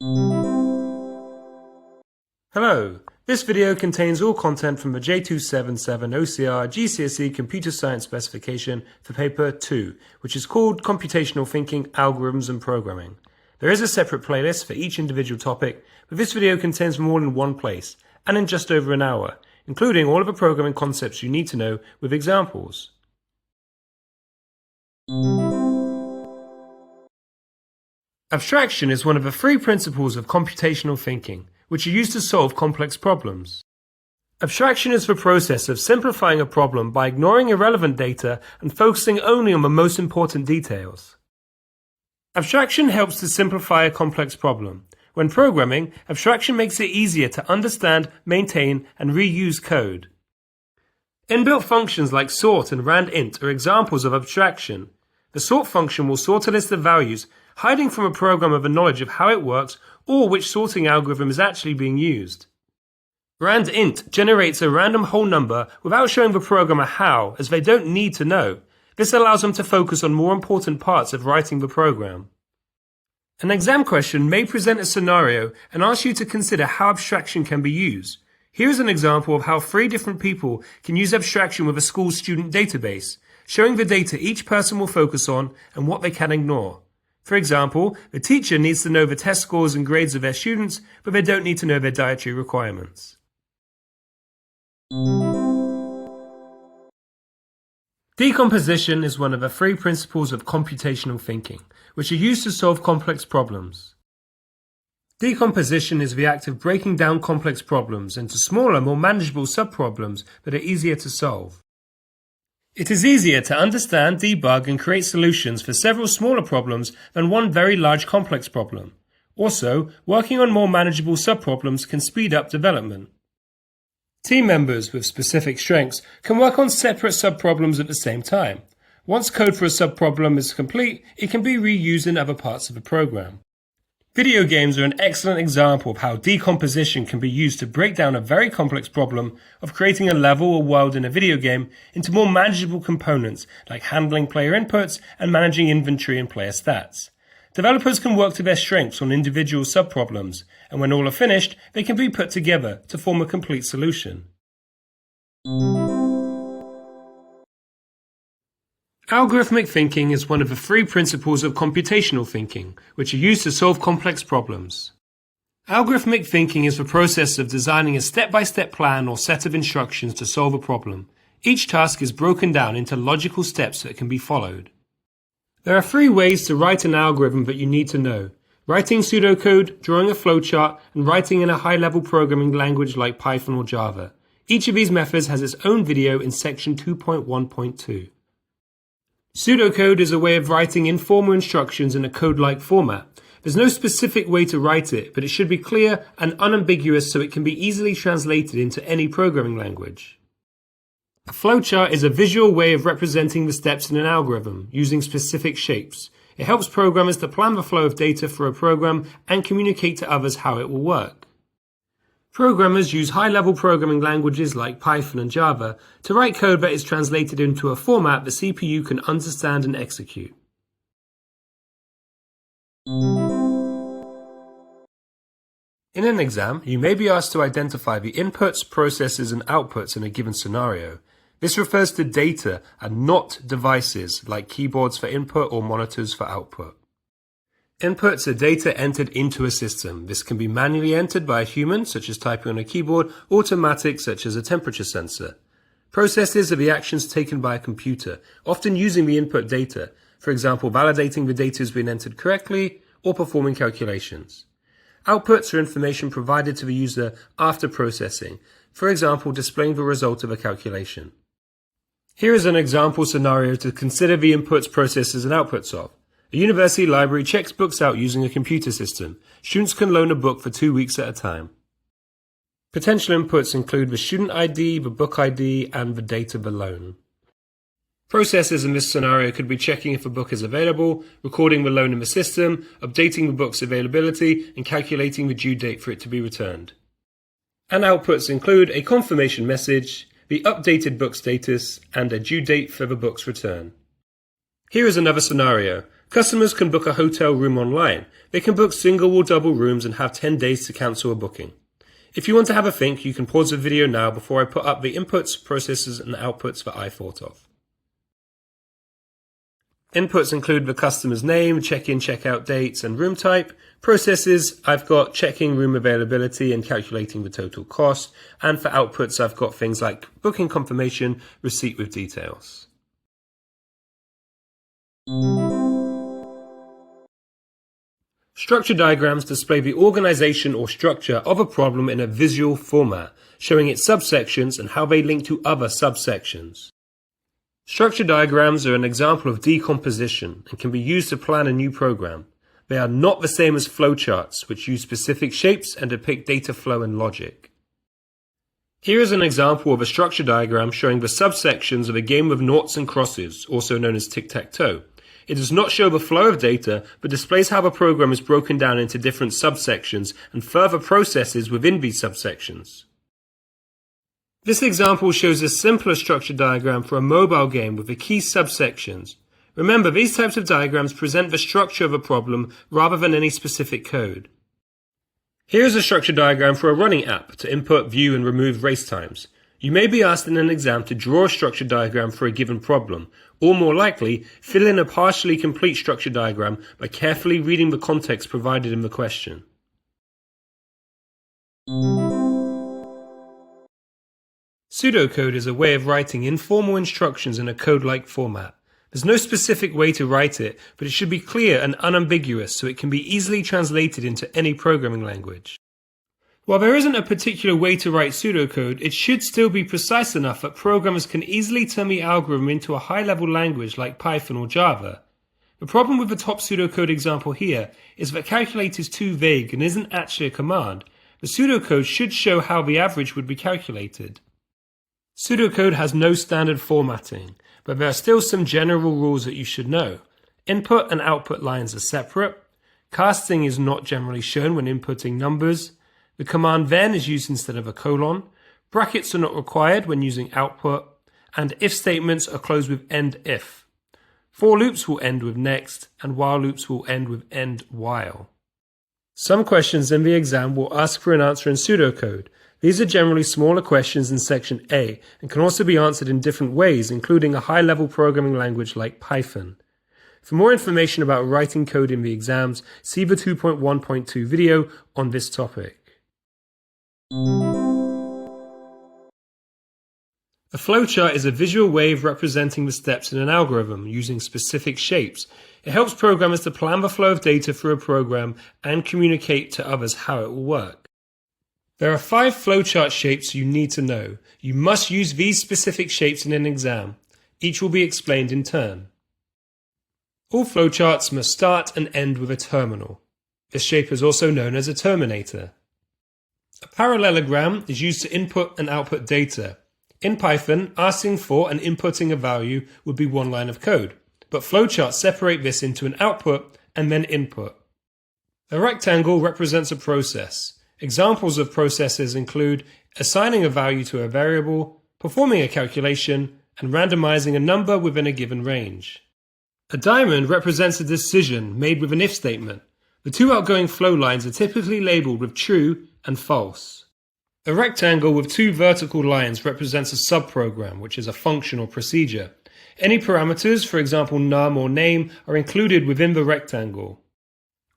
Hello, this video contains all content from the J277 OCR GCSE Computer Science Specification for Paper 2, which is called Computational Thinking, Algorithms and Programming. There is a separate playlist for each individual topic, but this video contains them all in one place, and in just over an hour, including all of the programming concepts you need to know with examples. Abstraction is one of the three principles of computational thinking, which are used to solve complex problems. Abstraction is the process of simplifying a problem by ignoring irrelevant data and focusing only on the most important details. Abstraction helps to simplify a complex problem. When programming, abstraction makes it easier to understand, maintain, and reuse code. Inbuilt functions like sort and randint are examples of abstraction. The sort function will sort a list of values, hiding from a programmer the knowledge of how it works or which sorting algorithm is actually being used. Randint generates a random whole number without showing the programmer how, as they don't need to know. This allows them to focus on more important parts of writing the program. An exam question may present a scenario and ask you to consider how abstraction can be used. Here is an example of how 3 different people can use abstraction with a school student database, showing the data each person will focus on and what they can ignore. For example, the teacher needs to know the test scores and grades of their students, but they don't need to know their dietary requirements. Decomposition is one of the 3 principles of computational thinking, which are used to solve complex problems. Decomposition is the act of breaking down complex problems into smaller, more manageable subproblems that are easier to solve. It is easier to understand, debug, and create solutions for several smaller problems than one very large complex problem. Also, working on more manageable subproblems can speed up development. Team members with specific strengths can work on separate subproblems at the same time. Once code for a subproblem is complete, it can be reused in other parts of the program. Video games are an excellent example of how decomposition can be used to break down a very complex problem of creating a level or world in a video game into more manageable components like handling player inputs and managing inventory and player stats. Developers can work to their strengths on individual subproblems, and when all are finished, they can be put together to form a complete solution. Algorithmic thinking is one of the 3 principles of computational thinking, which are used to solve complex problems. Algorithmic thinking is the process of designing a step-by-step plan or set of instructions to solve a problem. Each task is broken down into logical steps that can be followed. There are 3 ways to write an algorithm that you need to know: writing pseudocode, drawing a flowchart, and writing in a high-level programming language like Python or Java. Each of these methods has its own video in section 2.1.2. Pseudocode is a way of writing informal instructions in a code-like format. There's no specific way to write it, but it should be clear and unambiguous so it can be easily translated into any programming language. A flowchart is a visual way of representing the steps in an algorithm using specific shapes. It helps programmers to plan the flow of data for a program and communicate to others how it will work. Programmers use high-level programming languages like Python and Java to write code that is translated into a format the CPU can understand and execute. In an exam, you may be asked to identify the inputs, processes, and outputs in a given scenario. This refers to data and not devices like keyboards for input or monitors for output. Inputs are data entered into a system. This can be manually entered by a human, such as typing on a keyboard, or automatic, such as a temperature sensor. Processes are the actions taken by a computer, often using the input data, for example, validating the data has been entered correctly or performing calculations. Outputs are information provided to the user after processing, for example, displaying the result of a calculation. Here is an example scenario to consider the inputs, processes, and outputs of. A university library checks books out using a computer system. Students can loan a book for 2 weeks at a time. Potential inputs include the student ID, the book ID, and the date of the loan. Processes in this scenario could be checking if a book is available, recording the loan in the system, updating the book's availability, and calculating the due date for it to be returned. And outputs include a confirmation message, the updated book status, and a due date for the book's return. Here is another scenario. Customers can book a hotel room online. They can book single or double rooms and have 10 days to cancel a booking. If you want to have a think, you can pause the video now before I put up the inputs, processes, and outputs that I thought of. Inputs include the customer's name, check-in, check-out dates, and room type. Processes, I've got checking room availability and calculating the total cost. And for outputs, I've got things like booking confirmation, receipt with details. Structure diagrams display the organization or structure of a problem in a visual format, showing its subsections and how they link to other subsections. Structure diagrams are an example of decomposition and can be used to plan a new program. They are not the same as flowcharts, which use specific shapes and depict data flow and logic. Here is an example of a structure diagram showing the subsections of a game of noughts and crosses, also known as tic-tac-toe. It does not show the flow of data, but displays how the program is broken down into different subsections and further processes within these subsections. This example shows a simpler structure diagram for a mobile game with the key subsections. Remember, these types of diagrams present the structure of a problem rather than any specific code. Here is a structure diagram for a running app to input, view, and remove race times. You may be asked in an exam to draw a structure diagram for a given problem, or more likely, fill in a partially complete structure diagram by carefully reading the context provided in the question. Pseudocode is a way of writing informal instructions in a code-like format. There's no specific way to write it, but it should be clear and unambiguous so it can be easily translated into any programming language. While there isn't a particular way to write pseudocode, it should still be precise enough that programmers can easily turn the algorithm into a high-level language like Python or Java. The problem with the top pseudocode example here is that calculate is too vague and isn't actually a command. The pseudocode should show how the average would be calculated. Pseudocode has no standard formatting, but there are still some general rules that you should know. Input and output lines are separate. Casting is not generally shown when inputting numbers. The command then is used instead of a colon. Brackets are not required when using output. And if statements are closed with end if. For loops will end with next, and while loops will end with end while. Some questions in the exam will ask for an answer in pseudocode. These are generally smaller questions in section A and can also be answered in different ways, including a high-level programming language like Python. For more information about writing code in the exams, see the 2.1.2 video on this topic. A flowchart is a visual way of representing the steps in an algorithm using specific shapes. It helps programmers to plan the flow of data through a program and communicate to others how it will work. There are 5 flowchart shapes you need to know. You must use these specific shapes in an exam. Each will be explained in turn. All flowcharts must start and end with a terminal. This shape is also known as a terminator. A parallelogram is used to input and output data. In Python, asking for and inputting a value would be one line of code, but flowcharts separate this into an output and then input. A rectangle represents a process. Examples of processes include assigning a value to a variable, performing a calculation, and randomizing a number within a given range. A diamond represents a decision made with an if statement. The 2 outgoing flow lines are typically labeled with true and false. A rectangle with 2 vertical lines represents a subprogram, which is a function or procedure. Any parameters, for example num or name, are included within the rectangle.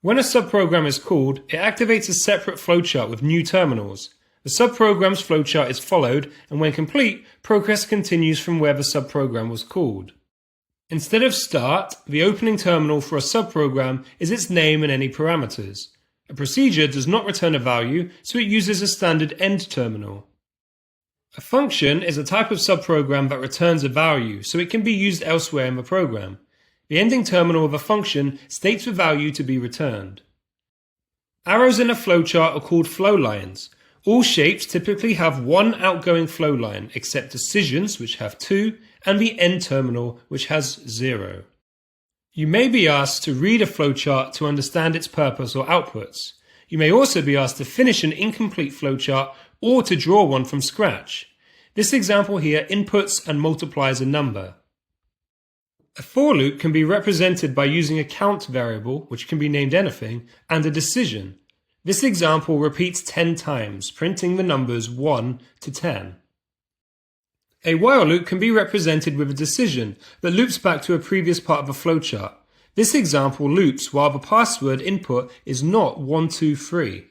When a subprogram is called, it activates a separate flowchart with new terminals. The subprogram's flowchart is followed, and when complete, progress continues from where the subprogram was called. Instead of start, the opening terminal for a subprogram is its name and any parameters. A procedure does not return a value, so it uses a standard end terminal. A function is a type of subprogram that returns a value, so it can be used elsewhere in the program. The ending terminal of a function states the value to be returned. Arrows in a flowchart are called flow lines. All shapes typically have one outgoing flow line, except decisions, which have 2, and the end terminal, which has 0. You may be asked to read a flowchart to understand its purpose or outputs. You may also be asked to finish an incomplete flowchart or to draw one from scratch. This example here inputs and multiplies a number. A for loop can be represented by using a count variable, which can be named anything, and a decision. This example repeats 10 times, printing the numbers 1 to 10. A while loop can be represented with a decision that loops back to a previous part of a flowchart. This example loops while the password input is not 123.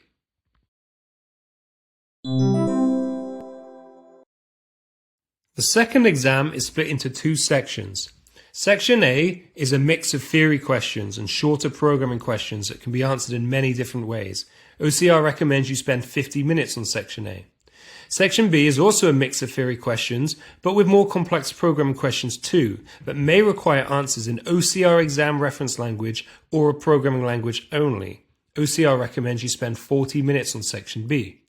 The second exam is split into two sections. Section A is a mix of theory questions and shorter programming questions that can be answered in many different ways. OCR recommends you spend 50 minutes on Section A. Section B is also a mix of theory questions, but with more complex programming questions too, that may require answers in OCR exam reference language or a programming language only. OCR recommends you spend 40 minutes on Section B.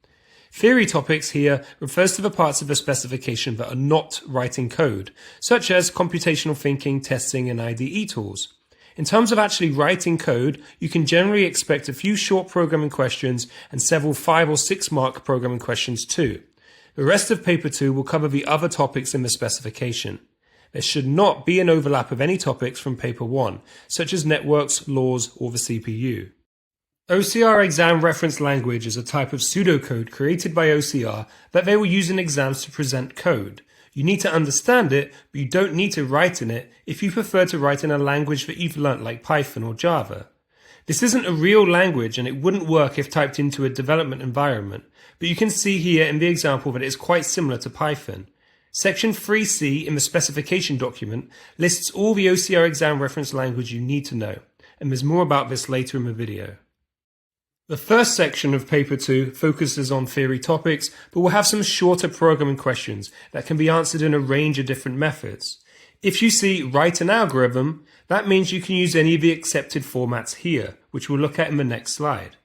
Theory topics here refers to the parts of the specification that are not writing code, such as computational thinking, testing, and IDE tools. In terms of actually writing code, you can generally expect a few short programming questions and several 5 or 6 mark programming questions too. The rest of Paper 2 will cover the other topics in the specification. There should not be an overlap of any topics from Paper 1, such as networks, laws, or the CPU. OCR exam reference language is a type of pseudocode created by OCR that they will use in exams to present code. You need to understand it, but you don't need to write in it if you prefer to write in a language that you've learnt like Python or Java. This isn't a real language and it wouldn't work if typed into a development environment, but you can see here in the example that it is quite similar to Python. Section 3C in the specification document lists all the OCR exam reference language you need to know, and there's more about this later in the video. The first section of Paper 2 focuses on theory topics, but will have some shorter programming questions that can be answered in a range of different methods. If you see write an algorithm, that means you can use any of the accepted formats here, which we'll look at in the next slide.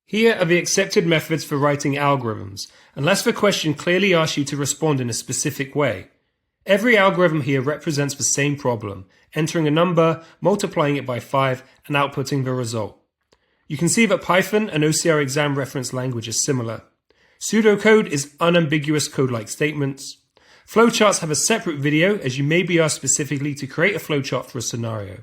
Here are the accepted methods for writing algorithms, unless the question clearly asks you to respond in a specific way. Every algorithm here represents the same problem, entering a number, multiplying it by 5, and outputting the result. You can see that Python and OCR exam reference language is similar. Pseudocode is unambiguous code-like statements. Flowcharts have a separate video, as you may be asked specifically to create a flowchart for a scenario.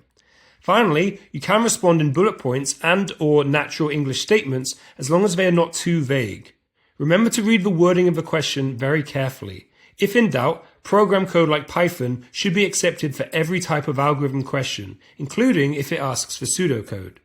Finally, you can respond in bullet points and or natural English statements as long as they are not too vague. Remember to read the wording of the question very carefully. If in doubt, program code like Python should be accepted for every type of algorithm question, including if it asks for pseudocode.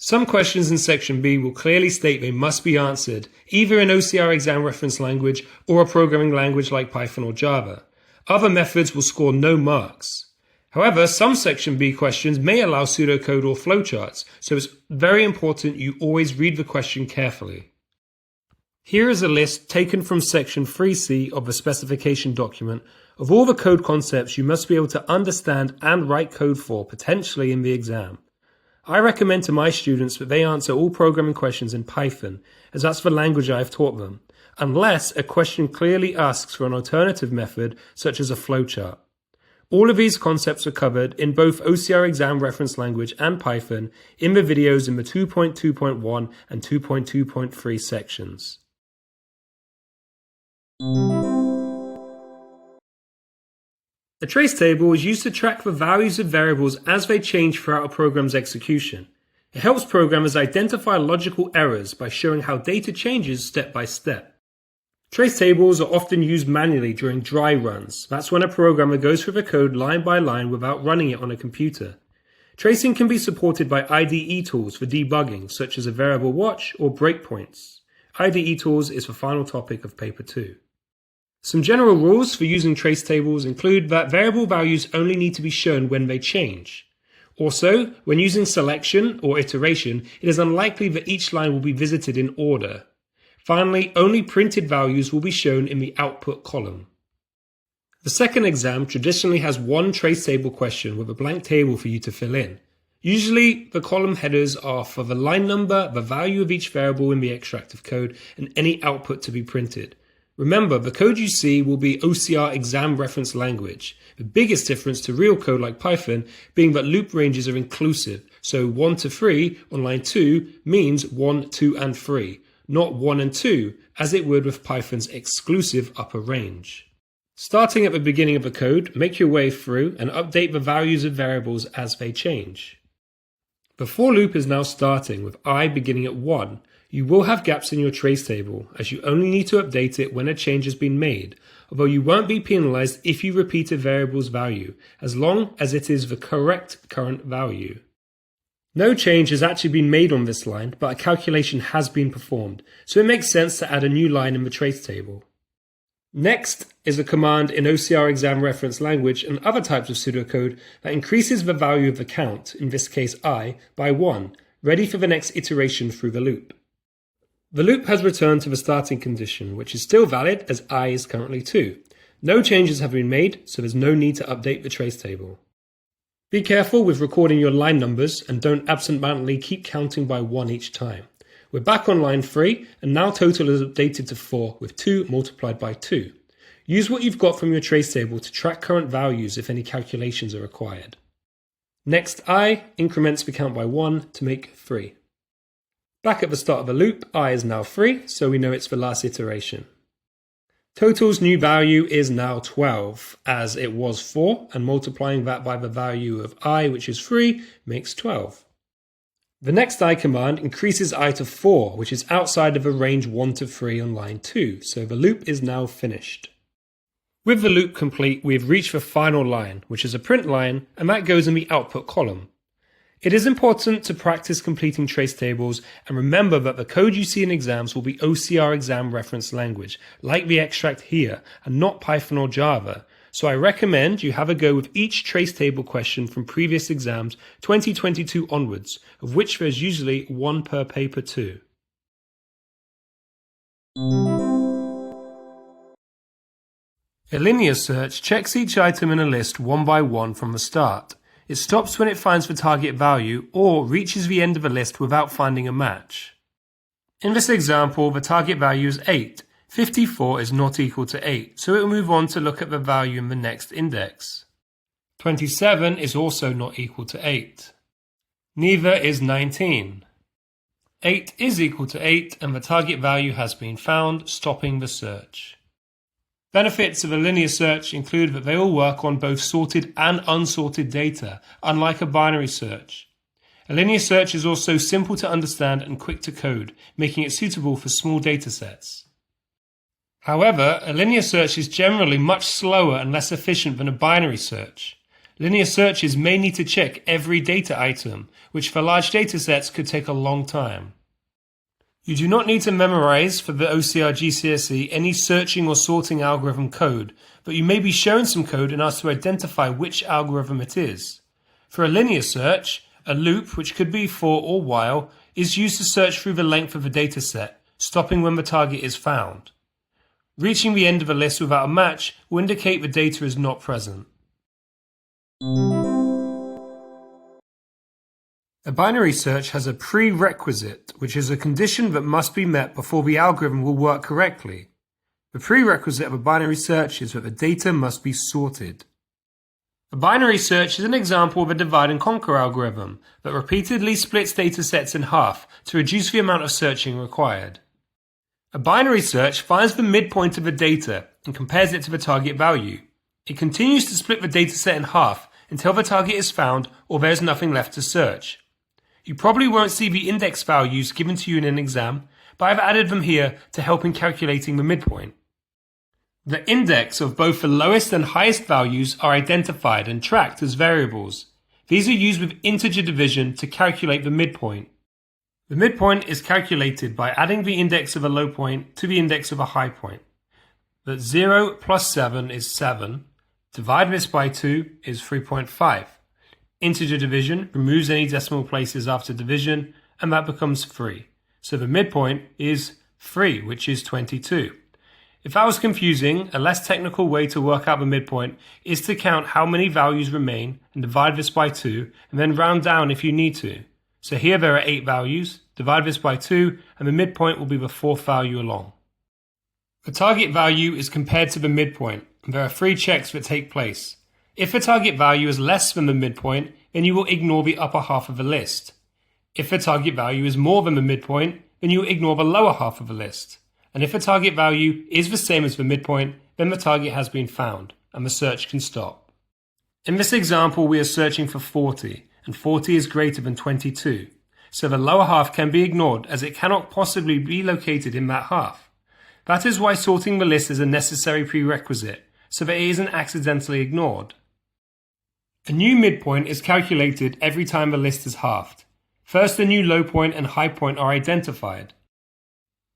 Some questions in Section B will clearly state they must be answered either in OCR exam reference language or a programming language like Python or Java. Other methods will score no marks. However, some Section B questions may allow pseudocode or flowcharts, so it's very important you always read the question carefully. Here is a list taken from Section 3C of the specification document of all the code concepts you must be able to understand and write code for potentially in the exam. I recommend to my students that they answer all programming questions in Python, as that's the language I have taught them, unless a question clearly asks for an alternative method such as a flowchart. All of these concepts are covered in both OCR exam reference language and Python in the videos in the 2.2.1 and 2.2.3 sections. A trace table is used to track the values of variables as they change throughout a program's execution. It helps programmers identify logical errors by showing how data changes step by step. Trace tables are often used manually during dry runs. That's when a programmer goes through the code line by line without running it on a computer. Tracing can be supported by IDE tools for debugging, such as a variable watch or breakpoints. IDE Tools is the final topic of Paper 2. Some general rules for using trace tables include that variable values only need to be shown when they change. Also, when using selection or iteration, it is unlikely that each line will be visited in order. Finally, only printed values will be shown in the output column. The second exam traditionally has one trace table question with a blank table for you to fill in. Usually, the column headers are for the line number, the value of each variable in the extractive code, and any output to be printed. Remember, the code you see will be OCR exam reference language. The biggest difference to real code like Python being that loop ranges are inclusive, so 1 to 3 on line 2 means 1, 2, and 3, not 1 and 2, as it would with Python's exclusive upper range. Starting at the beginning of the code, make your way through and update the values of variables as they change. The for loop is now starting with I beginning at 1. You will have gaps in your trace table, as you only need to update it when a change has been made, although you won't be penalized if you repeat a variable's value, as long as it is the correct current value. No change has actually been made on this line, but a calculation has been performed, so it makes sense to add a new line in the trace table. Next is a command in OCR exam reference language and other types of pseudocode that increases the value of the count, in this case I, by 1, ready for the next iteration through the loop. The loop has returned to the starting condition, which is still valid as I is currently 2. No changes have been made, so there's no need to update the trace table. Be careful with recording your line numbers and don't absent-mindedly keep counting by 1 each time. We're back on line 3, and now total is updated to 4 with 2 multiplied by 2. Use what you've got from your trace table to track current values if any calculations are required. Next, I increments the count by 1 to make 3. Back at the start of the loop, I is now 3, so we know it's the last iteration. Total's new value is now 12, as it was 4, and multiplying that by the value of I, which is 3, makes 12. The next I command increases I to 4, which is outside of the range 1 to 3 on line 2, so the loop is now finished. With the loop complete, we have reached the final line, which is a print line, and that goes in the output column. It is important to practice completing trace tables and remember that the code you see in exams will be OCR exam reference language, like the extract here, and not Python or Java. So I recommend you have a go with each trace table question from previous exams 2022 onwards, of which there's usually 1 per paper too. A linear search checks each item in a list one by one from the start. It stops when it finds the target value or reaches the end of a list without finding a match. In this example, the target value is 8. 54 is not equal to 8, so it will move on to look at the value in the next index. 27 is also not equal to 8. Neither is 19. 8 is equal to 8 and the target value has been found, stopping the search. Benefits of a linear search include that they all work on both sorted and unsorted data, unlike a binary search. A linear search is also simple to understand and quick to code, making it suitable for small data sets. However, a linear search is generally much slower and less efficient than a binary search. Linear searches may need to check every data item, which for large data sets could take a long time. You do not need to memorize for the OCR GCSE any searching or sorting algorithm code, but you may be shown some code and asked to identify which algorithm it is. For a linear search, a loop, which could be for or while, is used to search through the length of a dataset, stopping when the target is found. Reaching the end of a list without a match will indicate the data is not present. A binary search has a prerequisite, which is a condition that must be met before the algorithm will work correctly. The prerequisite of a binary search is that the data must be sorted. A binary search is an example of a divide and conquer algorithm that repeatedly splits datasets in half to reduce the amount of searching required. A binary search finds the midpoint of the data and compares it to the target value. It continues to split the dataset in half until the target is found or there is nothing left to search. You probably won't see the index values given to you in an exam, but I've added them here to help in calculating the midpoint. The index of both the lowest and highest values are identified and tracked as variables. These are used with integer division to calculate the midpoint. The midpoint is calculated by adding the index of a low point to the index of a high point. That 0 plus 7 is 7. Divide this by 2 is 3.5. Integer division removes any decimal places after division, and that becomes 3. So the midpoint is 3, which is 22. If that was confusing, a less technical way to work out the midpoint is to count how many values remain and divide this by 2, and then round down if you need to. So here there are 8 values, divide this by 2, and the midpoint will be the 4th value along. The target value is compared to the midpoint, and there are 3 checks that take place. If the target value is less than the midpoint, then you will ignore the upper half of the list. If the target value is more than the midpoint, then you will ignore the lower half of the list. And if the target value is the same as the midpoint, then the target has been found, and the search can stop. In this example, we are searching for 40, and 40 is greater than 22, so the lower half can be ignored as it cannot possibly be located in that half. That is why sorting the list is a necessary prerequisite, so that it isn't accidentally ignored. A new midpoint is calculated every time the list is halved. First, the new low point and high point are identified.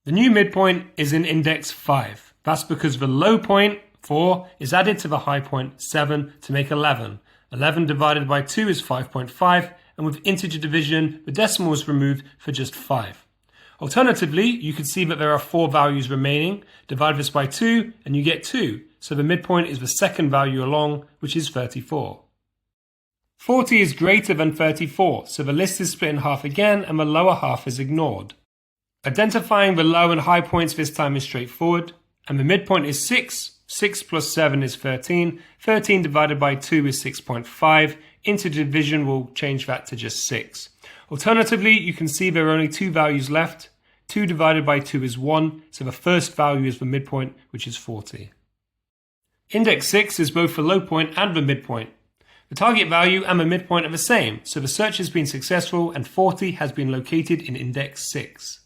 The new midpoint is in index 5. That's because the low point, 4, is added to the high point, 7, to make 11. 11 divided by 2 is 5.5, and with integer division, the decimal is removed for just 5. Alternatively, you could see that there are 4 values remaining. Divide this by 2, and you get 2. So the midpoint is the second value along, which is 34. 40 is greater than 34, so the list is split in half again and the lower half is ignored. Identifying the low and high points this time is straightforward, and the midpoint is 6. 6 plus 7 is 13. 13 divided by 2 is 6.5. Integer division will change that to just 6. Alternatively, you can see there are only 2 values left. 2 divided by 2 is 1, so the first value is the midpoint, which is 40. Index 6 is both the low point and the midpoint. The target value and the midpoint are the same, so the search has been successful and 40 has been located in index 6.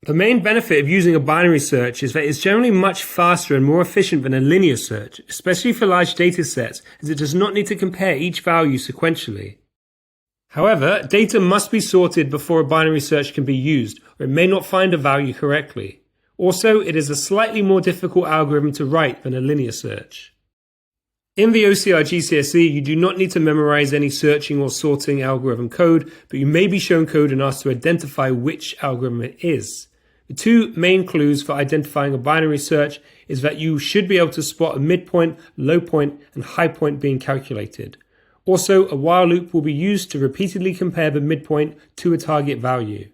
The main benefit of using a binary search is that it's generally much faster and more efficient than a linear search, especially for large data sets, as it does not need to compare each value sequentially. However, data must be sorted before a binary search can be used, or it may not find a value correctly. Also, it is a slightly more difficult algorithm to write than a linear search. In the OCR GCSE, you do not need to memorize any searching or sorting algorithm code, but you may be shown code and asked to identify which algorithm it is. The 2 main clues for identifying a binary search is that you should be able to spot a midpoint, low point, and high point being calculated. Also, a while loop will be used to repeatedly compare the midpoint to a target value.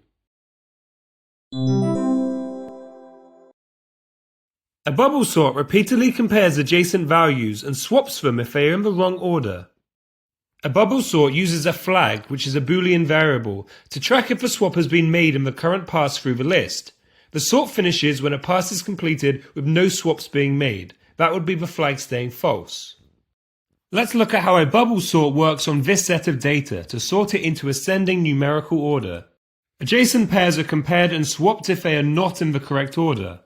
A bubble sort repeatedly compares adjacent values and swaps them if they are in the wrong order. A bubble sort uses a flag, which is a Boolean variable, to track if a swap has been made in the current pass through the list. The sort finishes when a pass is completed with no swaps being made. That would be the flag staying false. Let's look at how a bubble sort works on this set of data to sort it into ascending numerical order. Adjacent pairs are compared and swapped if they are not in the correct order.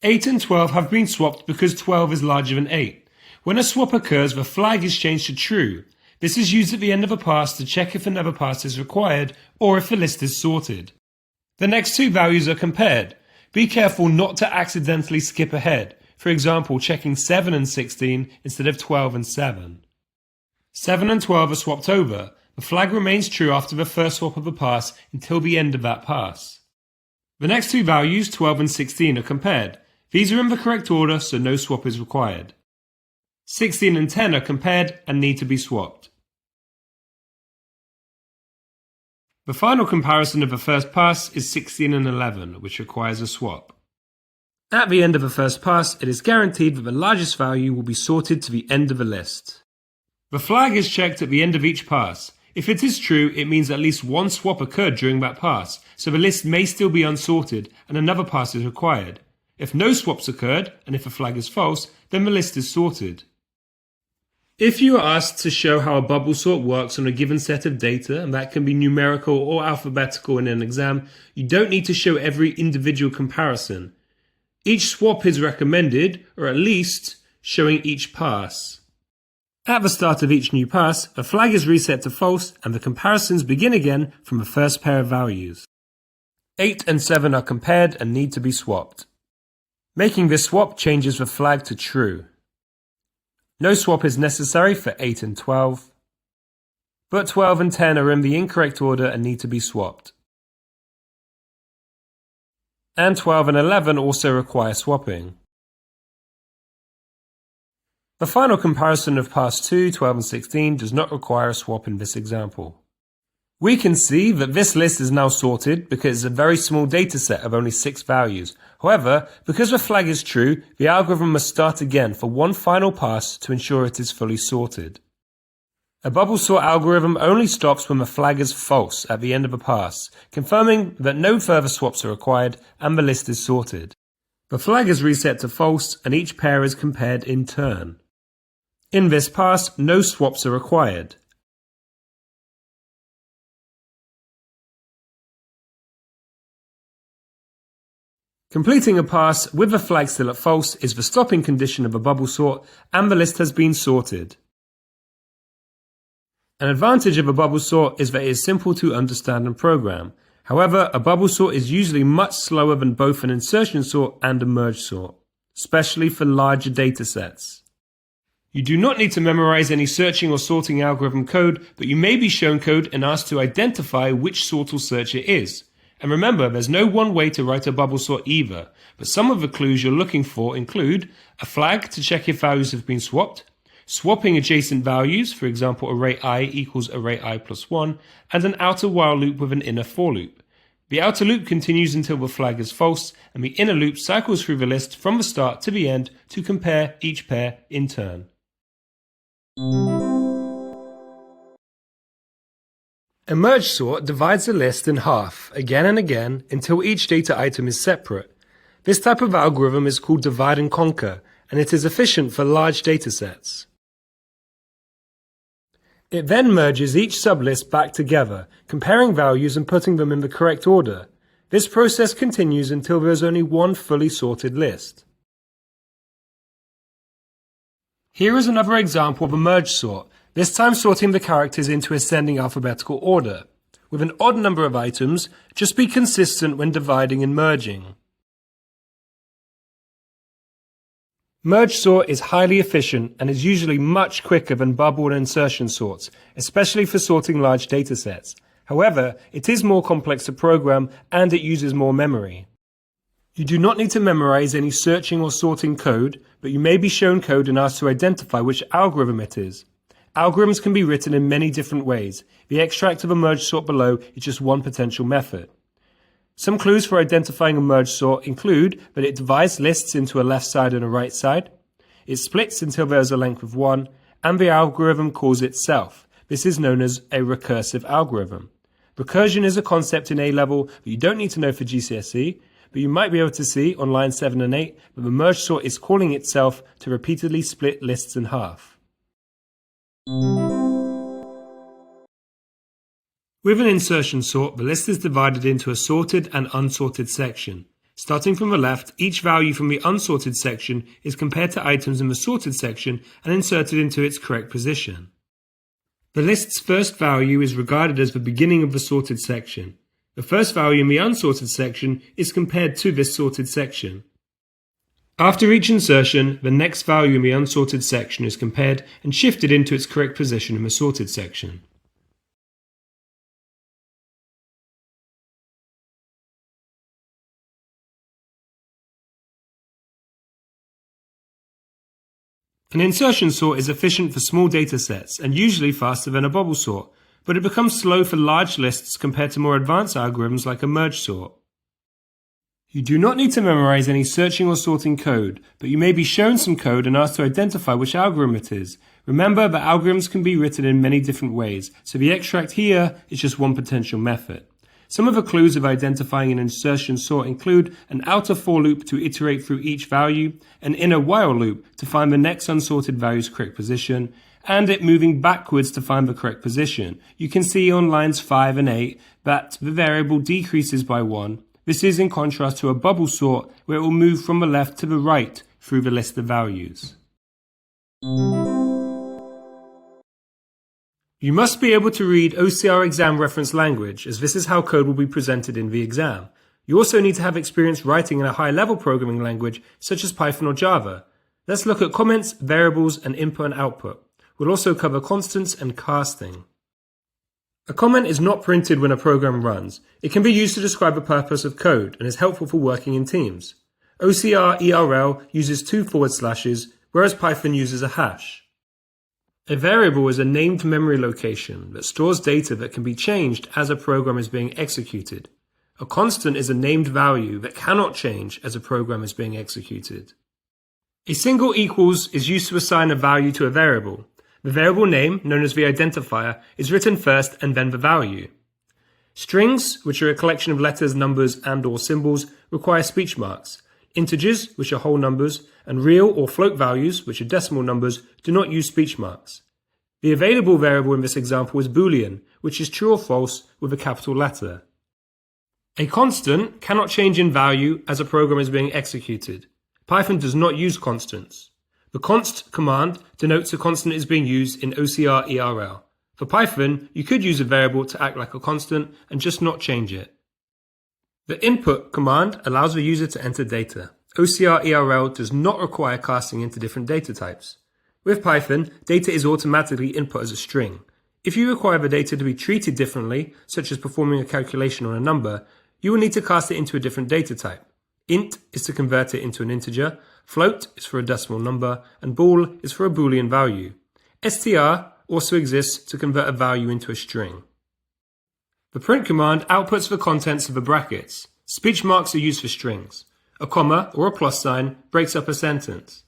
8 and 12 have been swapped because 12 is larger than 8. When a swap occurs, the flag is changed to true. This is used at the end of a pass to check if another pass is required or if the list is sorted. The next 2 values are compared. Be careful not to accidentally skip ahead. For example, checking 7 and 16 instead of 12 and 7. 7 and 12 are swapped over. The flag remains true after the first swap of the pass until the end of that pass. The next 2 values, 12 and 16, are compared. These are in the correct order, so no swap is required. 16 and 10 are compared and need to be swapped. The final comparison of the first pass is 16 and 11, which requires a swap. At the end of the first pass, it is guaranteed that the largest value will be sorted to the end of the list. The flag is checked at the end of each pass. If it is true, it means at least one swap occurred during that pass, so the list may still be unsorted and another pass is required. If no swaps occurred, and if a flag is false, then the list is sorted. If you are asked to show how a bubble sort works on a given set of data, and that can be numerical or alphabetical in an exam, you don't need to show every individual comparison. Each swap is recommended, or at least showing each pass. At the start of each new pass, the flag is reset to false, and the comparisons begin again from the first pair of values. 8 and 7 are compared and need to be swapped. Making this swap changes the flag to true. No swap is necessary for 8 and 12, but 12 and 10 are in the incorrect order and need to be swapped. And 12 and 11 also require swapping. The final comparison of pass 2, 12 and 16 does not require a swap in this example. We can see that this list is now sorted because it's a very small data set of only 6 values. However, because the flag is true, the algorithm must start again for one final pass to ensure it is fully sorted. A bubble sort algorithm only stops when the flag is false at the end of a pass, confirming that no further swaps are required and the list is sorted. The flag is reset to false and each pair is compared in turn. In this pass, no swaps are required. Completing a pass with the flag still at false is the stopping condition of a bubble sort and the list has been sorted. An advantage of a bubble sort is that it is simple to understand and program. However, a bubble sort is usually much slower than both an insertion sort and a merge sort, especially for larger data sets. You do not need to memorize any searching or sorting algorithm code, but you may be shown code and asked to identify which sort or search it is. And remember, there's no one way to write a bubble sort either, but some of the clues you're looking for include a flag to check if values have been swapped, swapping adjacent values, for example array I equals array I plus 1, and an outer while loop with an inner for loop. The outer loop continues until the flag is false, and the inner loop cycles through the list from the start to the end to compare each pair in turn. A merge sort divides a list in half again and again until each data item is separate. This type of algorithm is called divide and conquer, and it is efficient for large data sets. It then merges each sublist back together, comparing values and putting them in the correct order. This process continues until there is only one fully sorted list. Here is another example of a merge sort, this time sorting the characters into ascending alphabetical order. With an odd number of items, just be consistent when dividing and merging. Merge sort is highly efficient and is usually much quicker than bubble and insertion sorts, especially for sorting large datasets. However, it is more complex to program and it uses more memory. You do not need to memorize any searching or sorting code, but you may be shown code and asked to identify which algorithm it is. Algorithms can be written in many different ways. The extract of a merge sort below is just one potential method. Some clues for identifying a merge sort include that it divides lists into a left side and a right side, it splits until there is a length of 1, and the algorithm calls itself. This is known as a recursive algorithm. Recursion is a concept in A-level that you don't need to know for GCSE, but you might be able to see on lines 7 and 8 that the merge sort is calling itself to repeatedly split lists in half. With an insertion sort, the list is divided into a sorted and unsorted section. Starting from the left, each value from the unsorted section is compared to items in the sorted section and inserted into its correct position. The list's first value is regarded as the beginning of the sorted section. The first value in the unsorted section is compared to this sorted section. After each insertion, the next value in the unsorted section is compared and shifted into its correct position in the sorted section. An insertion sort is efficient for small data sets and usually faster than a bubble sort, but it becomes slow for large lists compared to more advanced algorithms like a merge sort. You do not need to memorize any searching or sorting code, but you may be shown some code and asked to identify which algorithm it is. Remember that algorithms can be written in many different ways, so the extract here is just one potential method. Some of the clues of identifying an insertion sort include an outer for loop to iterate through each value, an inner while loop to find the next unsorted value's correct position, and it moving backwards to find the correct position. You can see on lines 5 and 8 that the variable decreases by 1. This is in contrast to a bubble sort where it will move from the left to the right through the list of values. You must be able to read OCR exam reference language, as this is how code will be presented in the exam. You also need to have experience writing in a high-level programming language such as Python or Java. Let's look at comments, variables, and input and output. We'll also cover constants and casting. A comment is not printed when a program runs. It can be used to describe a purpose of code and is helpful for working in teams. OCR ERL uses 2 forward slashes, whereas Python uses a hash. A variable is a named memory location that stores data that can be changed as a program is being executed. A constant is a named value that cannot change as a program is being executed. A single equals is used to assign a value to a variable. The variable name, known as the identifier, is written first and then the value. Strings, which are a collection of letters, numbers, and/or symbols, require speech marks. Integers, which are whole numbers, and real or float values, which are decimal numbers, do not use speech marks. The available variable in this example is Boolean, which is true or false with a capital letter. A constant cannot change in value as a program is being executed. Python does not use constants. The const command denotes a constant is being used in OCR ERL. For Python, you could use a variable to act like a constant and just not change it. The input command allows the user to enter data. OCR ERL does not require casting into different data types. With Python, data is automatically input as a string. If you require the data to be treated differently, such as performing a calculation on a number, you will need to cast it into a different data type. Int is to convert it into an integer, float is for a decimal number, and bool is for a Boolean value. str also exists to convert a value into a string. The print command outputs the contents of the brackets. Speech marks are used for strings. A comma or a plus sign breaks up a sentence.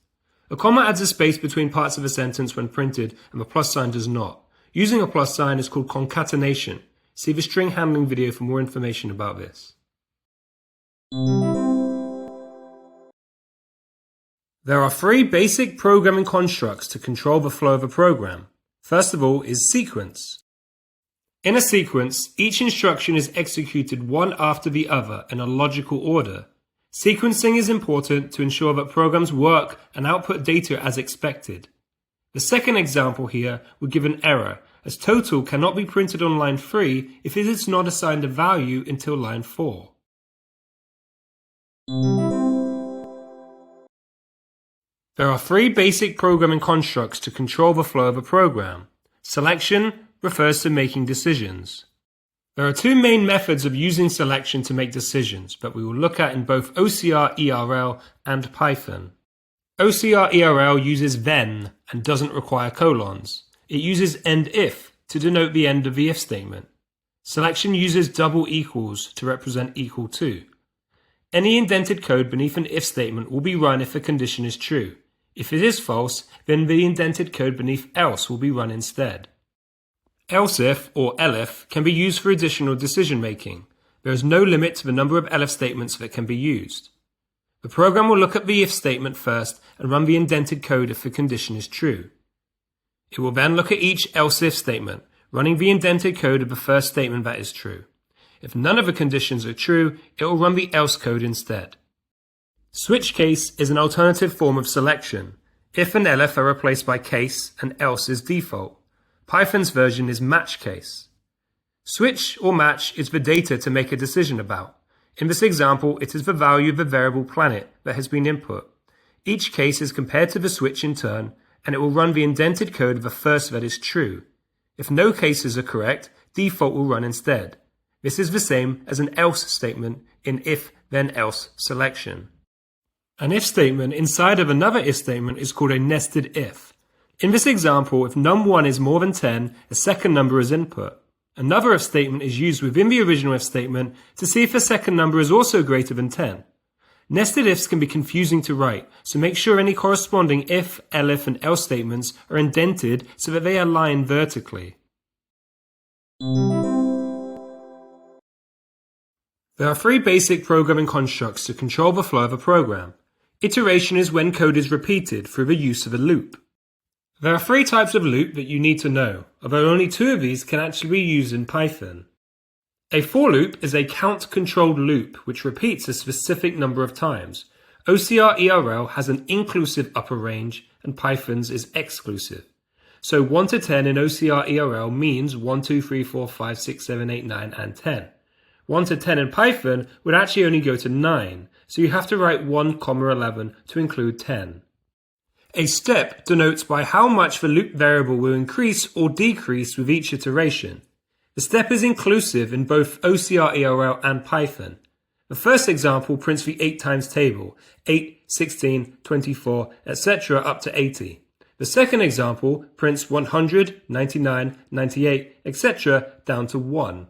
A comma adds a space between parts of a sentence when printed, and the plus sign does not. Using a plus sign is called concatenation. See the string handling video for more information about this. There are three basic programming constructs to control the flow of a program. First of all is sequence. In a sequence, each instruction is executed one after the other in a logical order. Sequencing is important to ensure that programs work and output data as expected. The second example here would give an error, as total cannot be printed on line 3 if it is not assigned a value until line 4. There are three basic programming constructs to control the flow of a program. Selection refers to making decisions. There are two main methods of using selection to make decisions that we will look at in both OCR ERL and Python. OCR ERL uses then and doesn't require colons. It uses end if to denote the end of the if statement. Selection uses double equals to represent equal to. Any indented code beneath an if statement will be run if a condition is true. If it is false, then the indented code beneath else will be run instead. Else if or elif can be used for additional decision making. There is no limit to the number of elif statements that can be used. The program will look at the if statement first and run the indented code if the condition is true. It will then look at each else if statement, running the indented code of the first statement that is true. If none of the conditions are true, it will run the else code instead. Switch case is an alternative form of selection. If and elif are replaced by case and else is default. Python's version is match case. Switch or match is the data to make a decision about. In this example, it is the value of the variable planet that has been input. Each case is compared to the switch in turn, and it will run the indented code of the first that is true. If no cases are correct, default will run instead. This is the same as an else statement in if then else selection. An if statement inside of another if statement is called a nested if. In this example, if num1 is more than 10, a second number is input. Another if statement is used within the original if statement to see if a second number is also greater than 10. Nested ifs can be confusing to write, so make sure any corresponding if, elif, and else statements are indented so that they align vertically. There are three basic programming constructs to control the flow of a program. Iteration is when code is repeated through the use of a loop. There are three types of loop that you need to know, although only two of these can actually be used in Python. A for loop is a count-controlled loop which repeats a specific number of times. OCR ERL has an inclusive upper range and Python's is exclusive. So 1 to 10 in OCR ERL means 1, 2, 3, 4, 5, 6, 7, 8, 9, and 10. 1 to 10 in Python would actually only go to 9, so you have to write 1, 11 to include 10. A step denotes by how much the loop variable will increase or decrease with each iteration. The step is inclusive in both OCR ERL and Python. The first example prints the 8 times table, 8, 16, 24, etc. up to 80. The second example prints 100, 99, 98, etc. down to 1.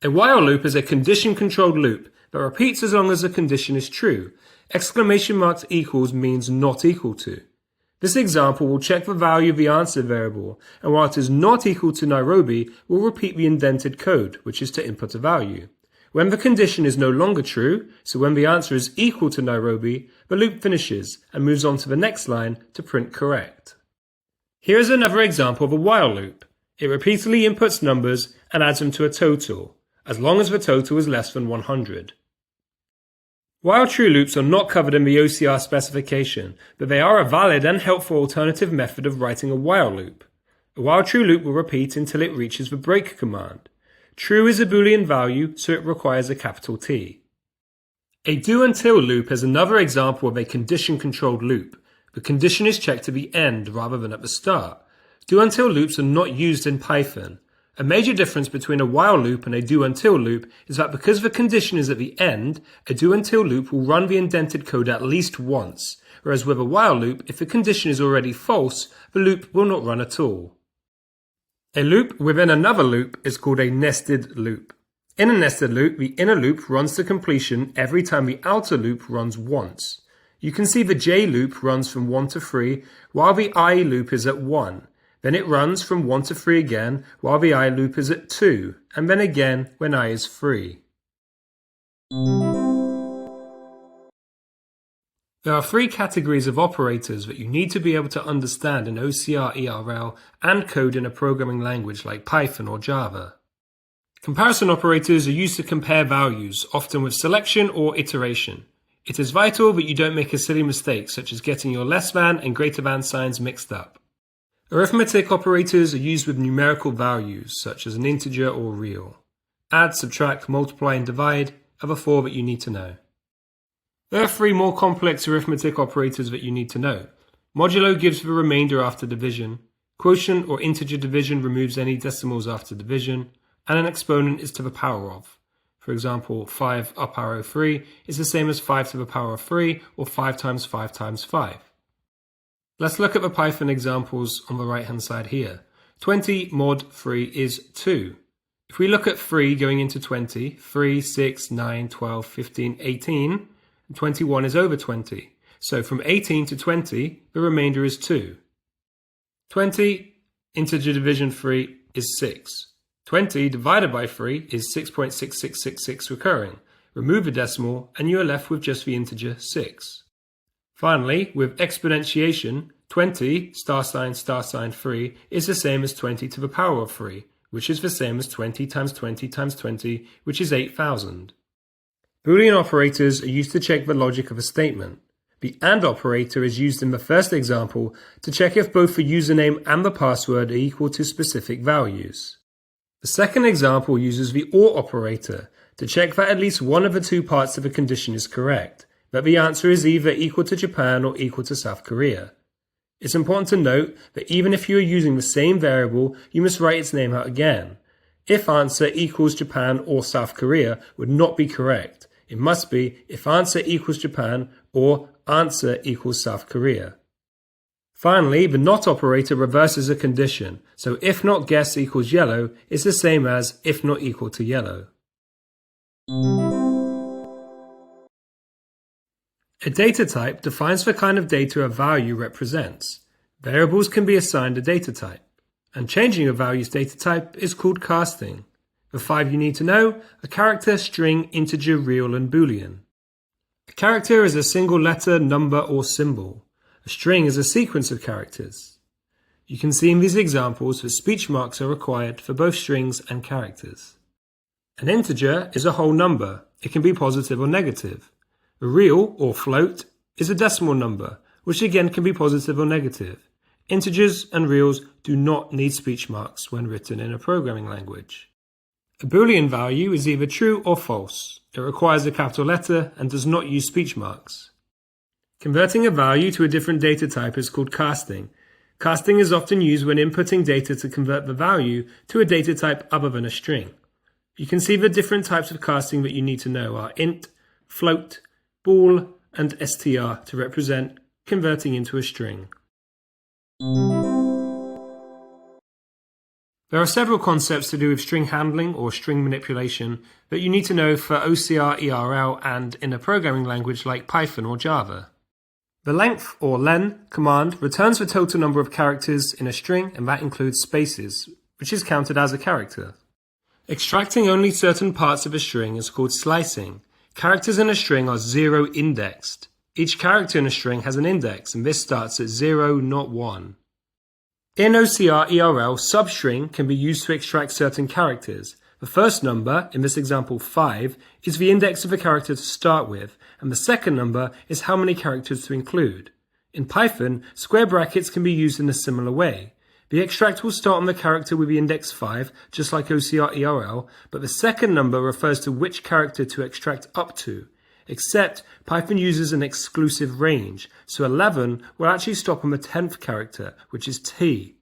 A while loop is a condition-controlled loop that repeats as long as a condition is true. Exclamation mark equals means not equal to. This example will check the value of the answer variable, and while it is not equal to Nairobi, will repeat the indented code, which is to input a value. When the condition is no longer true, so when the answer is equal to Nairobi, the loop finishes and moves on to the next line to print correct. Here is another example of a while loop. It repeatedly inputs numbers and adds them to a total, as long as the total is less than 100. While true loops are not covered in the OCR specification, but they are a valid and helpful alternative method of writing a while loop. A while true loop will repeat until it reaches the break command. True is a Boolean value, so it requires a capital T. A do-until loop is another example of a condition-controlled loop. The condition is checked at the end rather than at the start. Do-until loops are not used in Python. A major difference between a while loop and a do-until loop is that because the condition is at the end, a do-until loop will run the indented code at least once, whereas with a while loop, if the condition is already false, the loop will not run at all. A loop within another loop is called a nested loop. In a nested loop, the inner loop runs to completion every time the outer loop runs once. You can see the J loop runs from 1 to 3, while the I loop is at 1. Then it runs from 1 to 3 again, while the I loop is at 2, and then again when I is 3. There are 3 categories of operators that you need to be able to understand in OCR ERL and code in a programming language like Python or Java. Comparison operators are used to compare values, often with selection or iteration. It is vital that you don't make a silly mistake, such as getting your less than and greater than signs mixed up. Arithmetic operators are used with numerical values, such as an integer or real. Add, subtract, multiply, and divide are the 4 that you need to know. There are 3 more complex arithmetic operators that you need to know. Modulo gives the remainder after division. Quotient or integer division removes any decimals after division. And an exponent is to the power of. For example, 5 up arrow 3 is the same as 5 to the power of 3, or 5 times 5 times 5. Let's look at the Python examples on the right hand side here. 20 mod 3 is 2. If we look at 3 going into 20, 3, 6, 9, 12, 15, 18, 21 is over 20. So from 18 to 20, the remainder is 2. 20 integer division 3 is 6. 20 divided by 3 is 6.6666 recurring. Remove the decimal and you are left with just the integer 6. Finally, with exponentiation, 20 ** 3 is the same as 20 to the power of 3, which is the same as 20 times 20 times 20, which is 8,000. Boolean operators are used to check the logic of a statement. The AND operator is used in the first example to check if both the username and the password are equal to specific values. The second example uses the OR operator to check that at least one of the 2 parts of a condition is correct, that the answer is either equal to Japan or equal to South Korea. It's important to note that even if you are using the same variable, you must write its name out again. If answer equals Japan or South Korea would not be correct. It must be if answer equals Japan or answer equals South Korea. Finally, the NOT operator reverses a condition, so if not guess equals yellow is the same as if not equal to yellow. A data type defines the kind of data a value represents. Variables can be assigned a data type, and changing a value's data type is called casting. The 5 you need to know are character, string, integer, real, and Boolean. A character is a single letter, number, or symbol. A string is a sequence of characters. You can see in these examples that speech marks are required for both strings and characters. An integer is a whole number. It can be positive or negative. A real, or float, is a decimal number, which again can be positive or negative. Integers and reals do not need speech marks when written in a programming language. A Boolean value is either true or false. It requires a capital letter and does not use speech marks. Converting a value to a different data type is called casting. Casting is often used when inputting data to convert the value to a data type other than a string. You can see the different types of casting that you need to know are int, float, bool, and str to represent converting into a string. There are several concepts to do with string handling or string manipulation that you need to know for OCR ERL and in a programming language like Python or Java. The length or len command returns the total number of characters in a string, and that includes spaces, which is counted as a character. Extracting only certain parts of a string is called slicing. Characters in a string are zero-indexed. Each character in a string has an index, and this starts at 0, not 1. In OCR ERL, substring can be used to extract certain characters. The first number, in this example 5, is the index of a character to start with, and the second number is how many characters to include. In Python, square brackets can be used in a similar way. The extract will start on the character with the index 5, just like OCR ERL, but the second number refers to which character to extract up to. Except Python uses an exclusive range, so 11 will actually stop on the 10th character, which is T.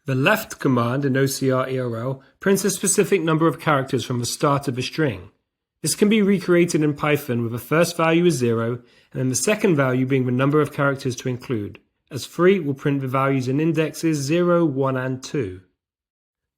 The left command in OCR ERL prints a specific number of characters from the start of a string. This can be recreated in Python with the first value as 0, and then the second value being the number of characters to include, as 3 will print the values in indexes 0, 1, and 2.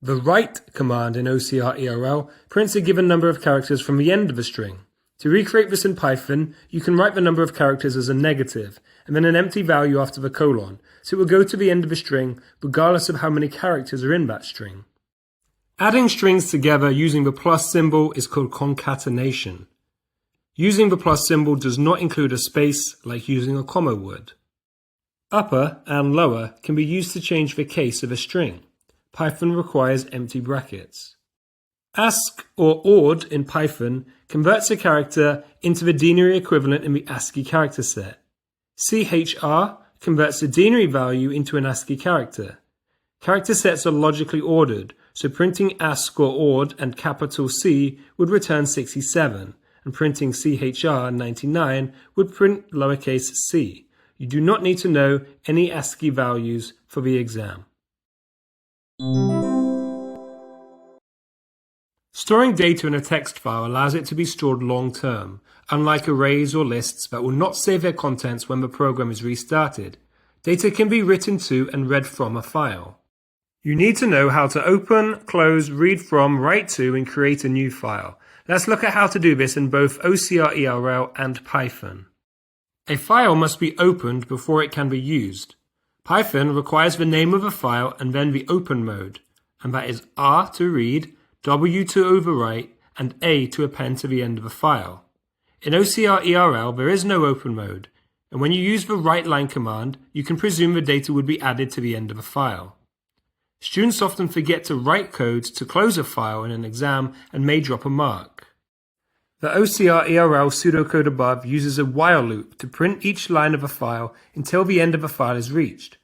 The right command in OCR ERL prints a given number of characters from the end of a string. To recreate this in Python, you can write the number of characters as a negative, and then an empty value after the colon, so it will go to the end of a string regardless of how many characters are in that string. Adding strings together using the plus symbol is called concatenation. Using the plus symbol does not include a space like using a comma would. Upper and lower can be used to change the case of a string. Python requires empty brackets. Ask or ORD in Python converts a character into the denary equivalent in the ASCII character set. CHR converts the denary value into an ASCII character. Character sets are logically ordered, so printing ASC or ORD and capital C would return 67, and printing CHR 99 would print lowercase c. You do not need to know any ASCII values for the exam. Storing data in a text file allows it to be stored long-term, unlike arrays or lists that will not save their contents when the program is restarted. Data can be written to and read from a file. You need to know how to open, close, read from, write to, and create a new file. Let's look at how to do this in both OCR ERL and Python. A file must be opened before it can be used. Python requires the name of a file and then the open mode, and that is R to read, W to overwrite, and A to append to the end of a file. In OCR ERL, there is no open mode, and when you use the write-line command, you can presume the data would be added to the end of a file. Students often forget to write code to close a file in an exam and may drop a mark. The OCR ERL pseudocode above uses a while loop to print each line of a file until the end of a file is reached.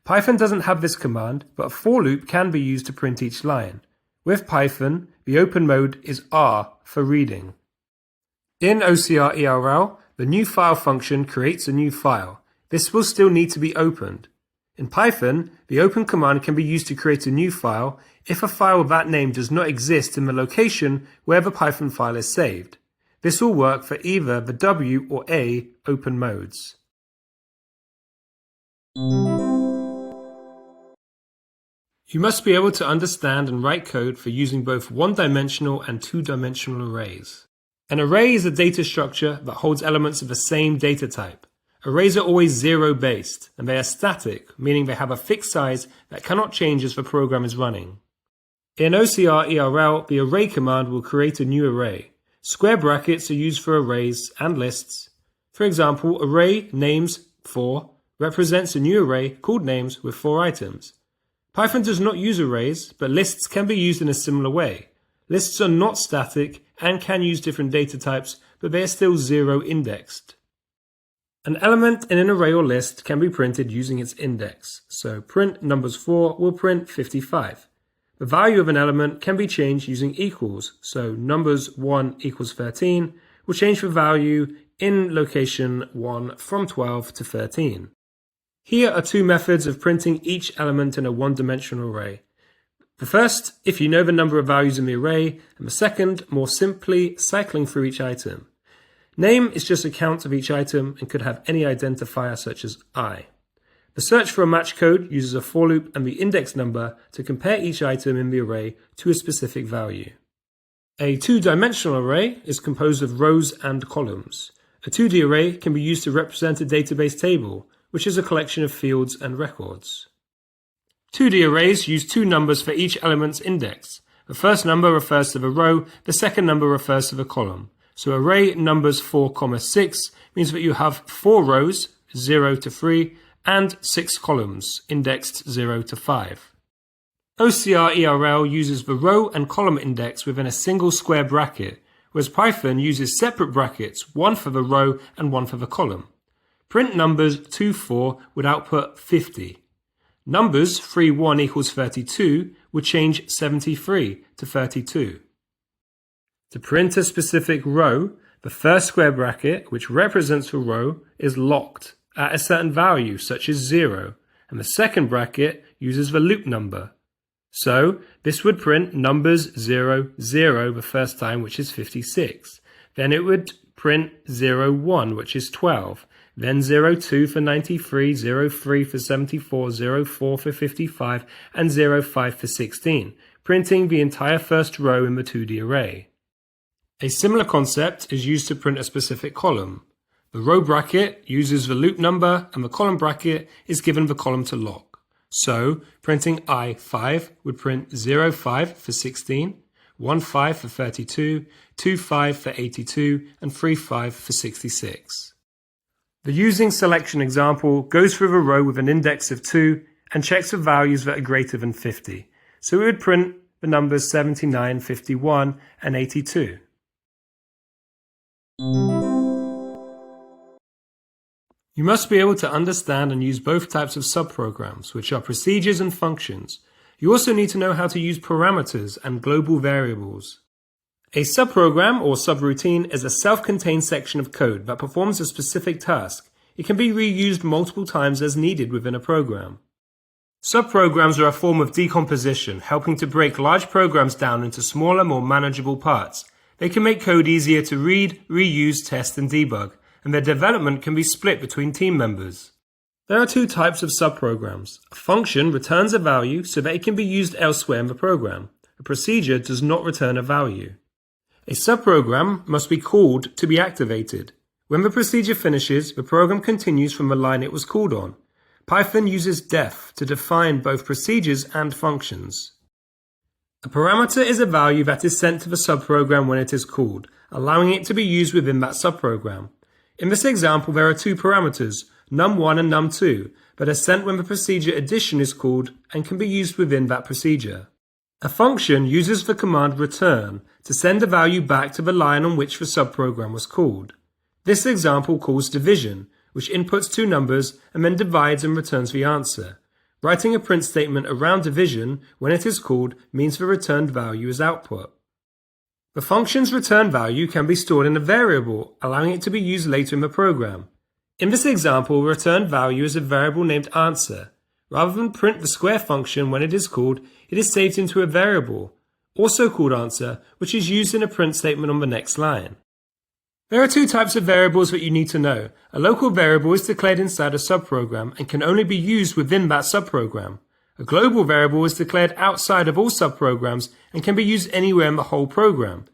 Python doesn't have this command, but a for loop can be used to print each line. With Python, the open mode is R for reading. In OCR ERL, the new file function creates a new file. This will still need to be opened. In Python, the open command can be used to create a new file if a file of that name does not exist in the location where the Python file is saved. This will work for either the W or A open modes. You must be able to understand and write code for using both one-dimensional and two-dimensional arrays. An array is a data structure that holds elements of the same data type. Arrays are always zero-based, and they are static, meaning they have a fixed size that cannot change as the program is running. In OCR ERL, the array command will create a new array. Square brackets are used for arrays and lists. For example, array names4 represents a new array called names with 4 items. Python does not use arrays, but lists can be used in a similar way. Lists are not static and can use different data types, but they are still zero-indexed. An element in an array or list can be printed using its index, so print numbers 4 will print 55. The value of an element can be changed using equals, so numbers 1 equals 13 will change the value in location 1 from 12 to 13. Here are two methods of printing each element in a one-dimensional array. The first, if you know the number of values in the array, and the second, more simply, cycling through each item. Name is just a count of each item and could have any identifier such as I. The search for a match code uses a for loop and the index number to compare each item in the array to a specific value. A two-dimensional array is composed of rows and columns. A 2D array can be used to represent a database table, which is a collection of fields and records. 2D arrays use two numbers for each element's index. The first number refers to the row, the second number refers to the column. So array numbers 4, 6 means that you have 4 rows, 0 to 3, and 6 columns, indexed 0 to 5. OCR ERL uses the row and column index within a single square bracket, whereas Python uses separate brackets, one for the row and one for the column. Print numbers 2, 4 would output 50. Numbers 3, 1 equals 32 would change 73 to 32. To print a specific row, the first square bracket, which represents a row, is locked at a certain value, such as 0, and the second bracket uses the loop number. So this would print numbers 0, 0 the first time, which is 56. Then it would print 0, 1, which is 12. Then 0, 2 for 93, 0, 3 for 74, 0, 4 for 55, and 0, 5 for 16, printing the entire first row in the 2D array. A similar concept is used to print a specific column. The row bracket uses the loop number, and the column bracket is given the column to lock. So, printing I5 would print 0, 5 for 16, 1, 5 for 32, 2, 5 for 82, and 3, 5 for 66. The using selection example goes through a row with an index of 2 and checks for values that are greater than 50. So it would print the numbers 79, 51, and 82. You must be able to understand and use both types of subprograms, which are procedures and functions. You also need to know how to use parameters and global variables. A subprogram or subroutine is a self-contained section of code that performs a specific task. It can be reused multiple times as needed within a program. Subprograms are a form of decomposition, helping to break large programs down into smaller, more manageable parts. They can make code easier to read, reuse, test, and debug, and their development can be split between team members. There are 2 types of subprograms. A function returns a value so that it can be used elsewhere in the program. A procedure does not return a value. A subprogram must be called to be activated. When the procedure finishes, the program continues from the line it was called on. Python uses def to define both procedures and functions. A parameter is a value that is sent to the subprogram when it is called, allowing it to be used within that subprogram. In this example, there are 2 parameters, num1 and num2, that are sent when the procedure addition is called and can be used within that procedure. A function uses the command return to send a value back to the line on which the subprogram was called. This example calls division, which inputs 2 numbers and then divides and returns the answer. Writing a print statement around division when it is called means the returned value is output. The function's return value can be stored in a variable, allowing it to be used later in the program. In this example, the returned value is a variable named answer. Rather than print the square function when it is called, it is saved into a variable, also called answer, which is used in a print statement on the next line. There are 2 types of variables that you need to know. A local variable is declared inside a subprogram and can only be used within that subprogram. A global variable is declared outside of all subprograms and can be used anywhere in the whole program.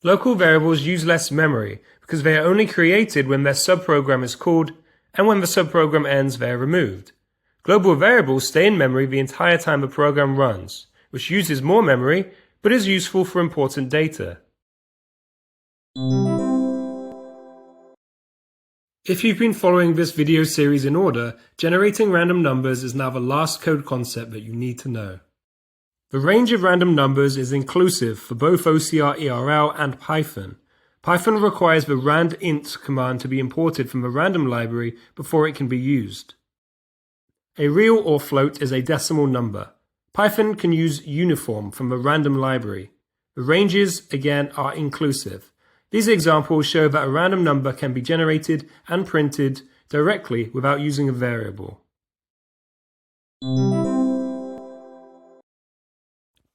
Local variables use less memory because they are only created when their subprogram is called, and when the subprogram ends, they are removed. Global variables stay in memory the entire time the program runs, which uses more memory but is useful for important data. If you've been following this video series in order, generating random numbers is now the last code concept that you need to know. The range of random numbers is inclusive for both OCR ERL and Python. Python requires the randint command to be imported from the random library before it can be used. A real or float is a decimal number. Python can use uniform from the random library. The ranges, again, are inclusive. These examples show that a random number can be generated and printed directly without using a variable.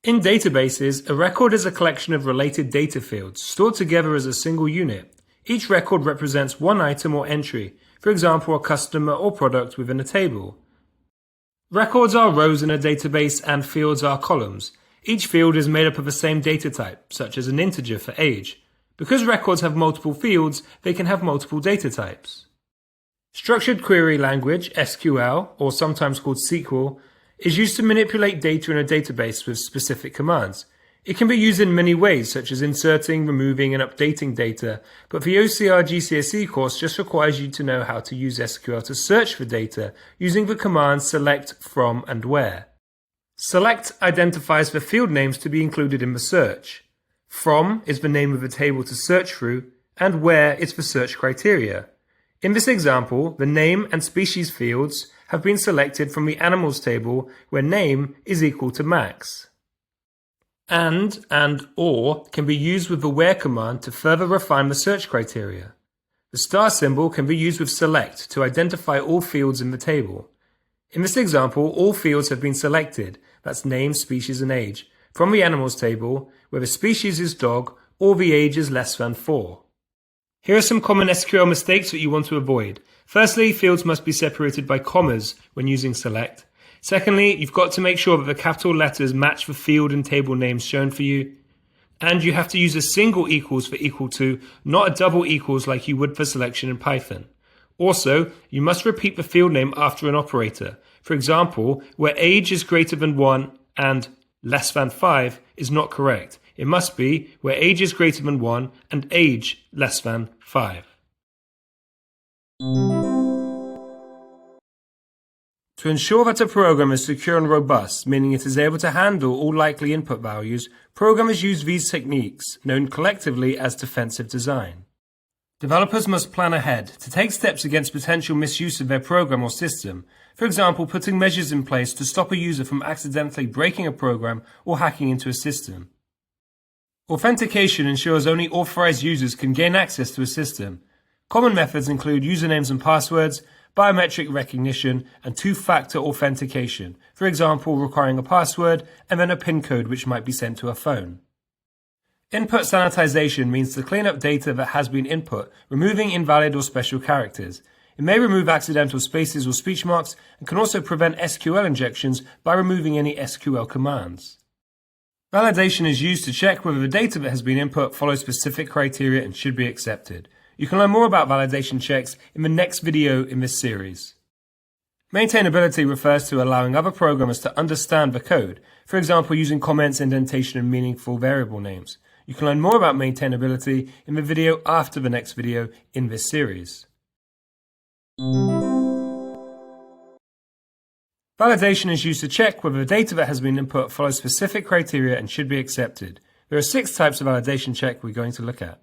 In databases, a record is a collection of related data fields stored together as a single unit. Each record represents one item or entry, for example, a customer or product within a table. Records are rows in a database and fields are columns. Each field is made up of the same data type, such as an integer for age. Because records have multiple fields, they can have multiple data types. Structured query language, SQL, or sometimes called SQL, is used to manipulate data in a database with specific commands. It can be used in many ways, such as inserting, removing, and updating data, but the OCR GCSE course just requires you to know how to use SQL to search for data using the commands select, from, and where. Select identifies the field names to be included in the search. From is the name of the table to search through, and where is the search criteria. In this example, the name and species fields have been selected from the animals table where name is equal to Max. And or can be used with the where command to further refine the search criteria. The star symbol can be used with select to identify all fields in the table. In this example, all fields have been selected, that's name, species, and age, from the animals table where the species is dog or the age is less than 4. Here are some common SQL mistakes that you want to avoid. Firstly, fields must be separated by commas when using select. Secondly, you've got to make sure that the capital letters match the field and table names shown for you. And you have to use a single equals for equal to, not a double equals like you would for selection in Python. Also, you must repeat the field name after an operator. For example, where age is greater than 1 and less than 5 is not correct. It must be where age is greater than 1 and age less than 5. To ensure that a program is secure and robust, meaning it is able to handle all likely input values, programmers use these techniques, known collectively as defensive design. Developers must plan ahead to take steps against potential misuse of their program or system, for example, putting measures in place to stop a user from accidentally breaking a program or hacking into a system. Authentication ensures only authorized users can gain access to a system. Common methods include usernames and passwords, biometric recognition, and two-factor authentication, for example, requiring a password and then a PIN code which might be sent to a phone. Input sanitization means to clean up data that has been input, removing invalid or special characters. It may remove accidental spaces or speech marks and can also prevent SQL injections by removing any SQL commands. Validation is used to check whether the data that has been input follows specific criteria and should be accepted. You can learn more about validation checks in the next video in this series. Maintainability refers to allowing other programmers to understand the code, for example using comments, indentation, and meaningful variable names. You can learn more about maintainability in the video after the next video in this series. Validation is used to check whether the data that has been input follows specific criteria and should be accepted. There are 6 types of validation check we're going to look at.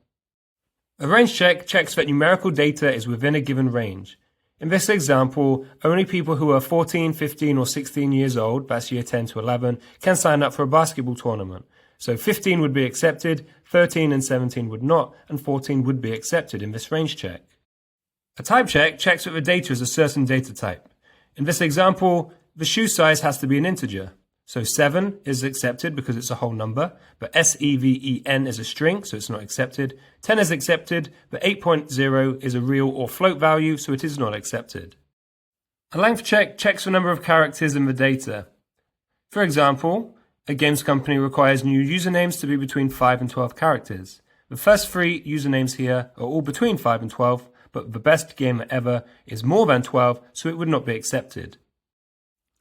A range check checks that numerical data is within a given range. In this example, only people who are 14, 15 or 16 years old, that's year 10 to 11, can sign up for a basketball tournament. So 15 would be accepted, 13 and 17 would not, and 14 would be accepted in this range check. A type check checks that the data is a certain data type. In this example, the shoe size has to be an integer. So 7 is accepted because it's a whole number, but SEVEN is a string, so it's not accepted. 10 is accepted, but 8.0 is a real or float value, so it is not accepted. A length check checks the number of characters in the data. For example, a games company requires new usernames to be between 5 and 12 characters. The first 3 usernames here are all between 5 and 12, but the best gamer ever is more than 12, so it would not be accepted.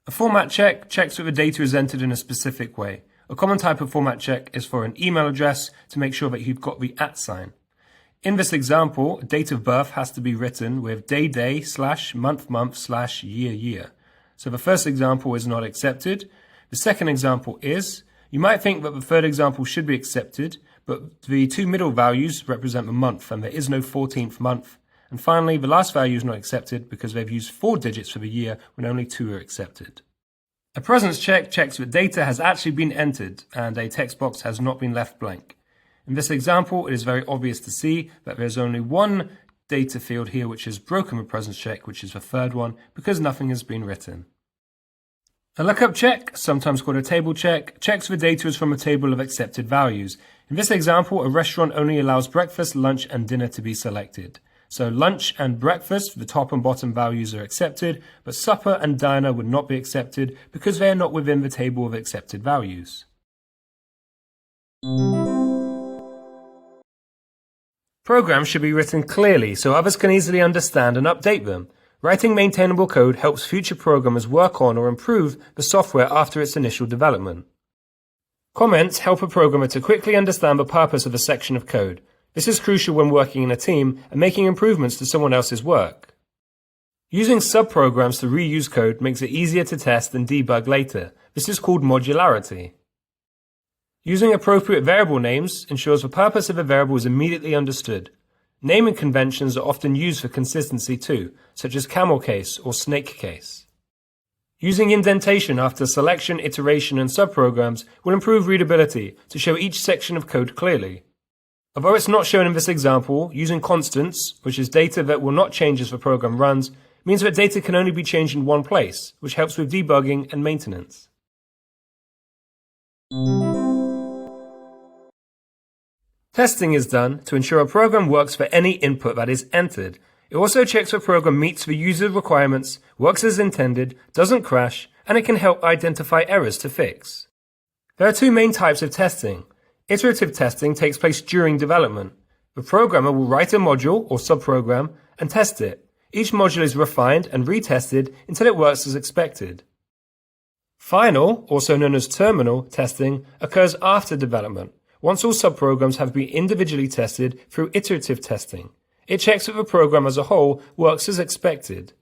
A format check checks that the data is entered in a specific way. A common type of format check is for an email address to make sure that you've got the @ sign. In this example, date of birth has to be written with day / month / year. So the first example is not accepted. The second example is. You might think that the third example should be accepted, but the 2 middle values represent the month and there is no 14th month. And finally, the last value is not accepted because they've used 4 digits for the year when only 2 are accepted. A presence check checks that data has actually been entered and a text box has not been left blank. In this example, it is very obvious to see that there's only one data field here which has broken the presence check, which is the third one, because nothing has been written. A lookup check, sometimes called a table check, checks the data is from a table of accepted values. In this example, a restaurant only allows breakfast, lunch, and dinner to be selected. So lunch and breakfast, the top and bottom values are accepted, but supper and diner would not be accepted because they are not within the table of accepted values. Programs should be written clearly so others can easily understand and update them. Writing maintainable code helps future programmers work on or improve the software after its initial development. Comments help a programmer to quickly understand the purpose of a section of code. This is crucial when working in a team and making improvements to someone else's work. Using subprograms to reuse code makes it easier to test and debug later. This is called modularity. Using appropriate variable names ensures the purpose of a variable is immediately understood. Naming conventions are often used for consistency too, such as camel case or snake case. Using indentation after selection, iteration, and subprograms will improve readability to show each section of code clearly. Although it's not shown in this example, using constants, which is data that will not change as the program runs, means that data can only be changed in one place, which helps with debugging and maintenance. Testing is done to ensure a program works for any input that is entered. It also checks the program meets the user requirements, works as intended, doesn't crash, and it can help identify errors to fix. There are two main types of testing. Iterative testing takes place during development. The programmer will write a module or subprogram and test it. Each module is refined and retested until it works as expected. Final, also known as terminal, testing occurs after development, once all subprograms have been individually tested through iterative testing. It checks that the program as a whole works as expected.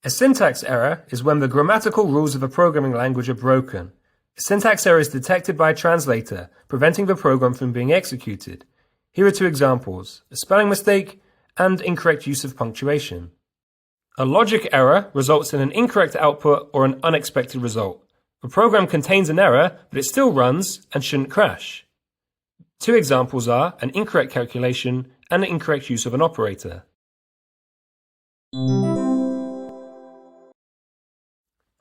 A syntax error is when the grammatical rules of a programming language are broken. A syntax error is detected by a translator, preventing the program from being executed. Here are two examples: a spelling mistake and incorrect use of punctuation. A logic error results in an incorrect output or an unexpected result. The program contains an error, but it still runs and shouldn't crash. Two examples are an incorrect calculation and an incorrect use of an operator.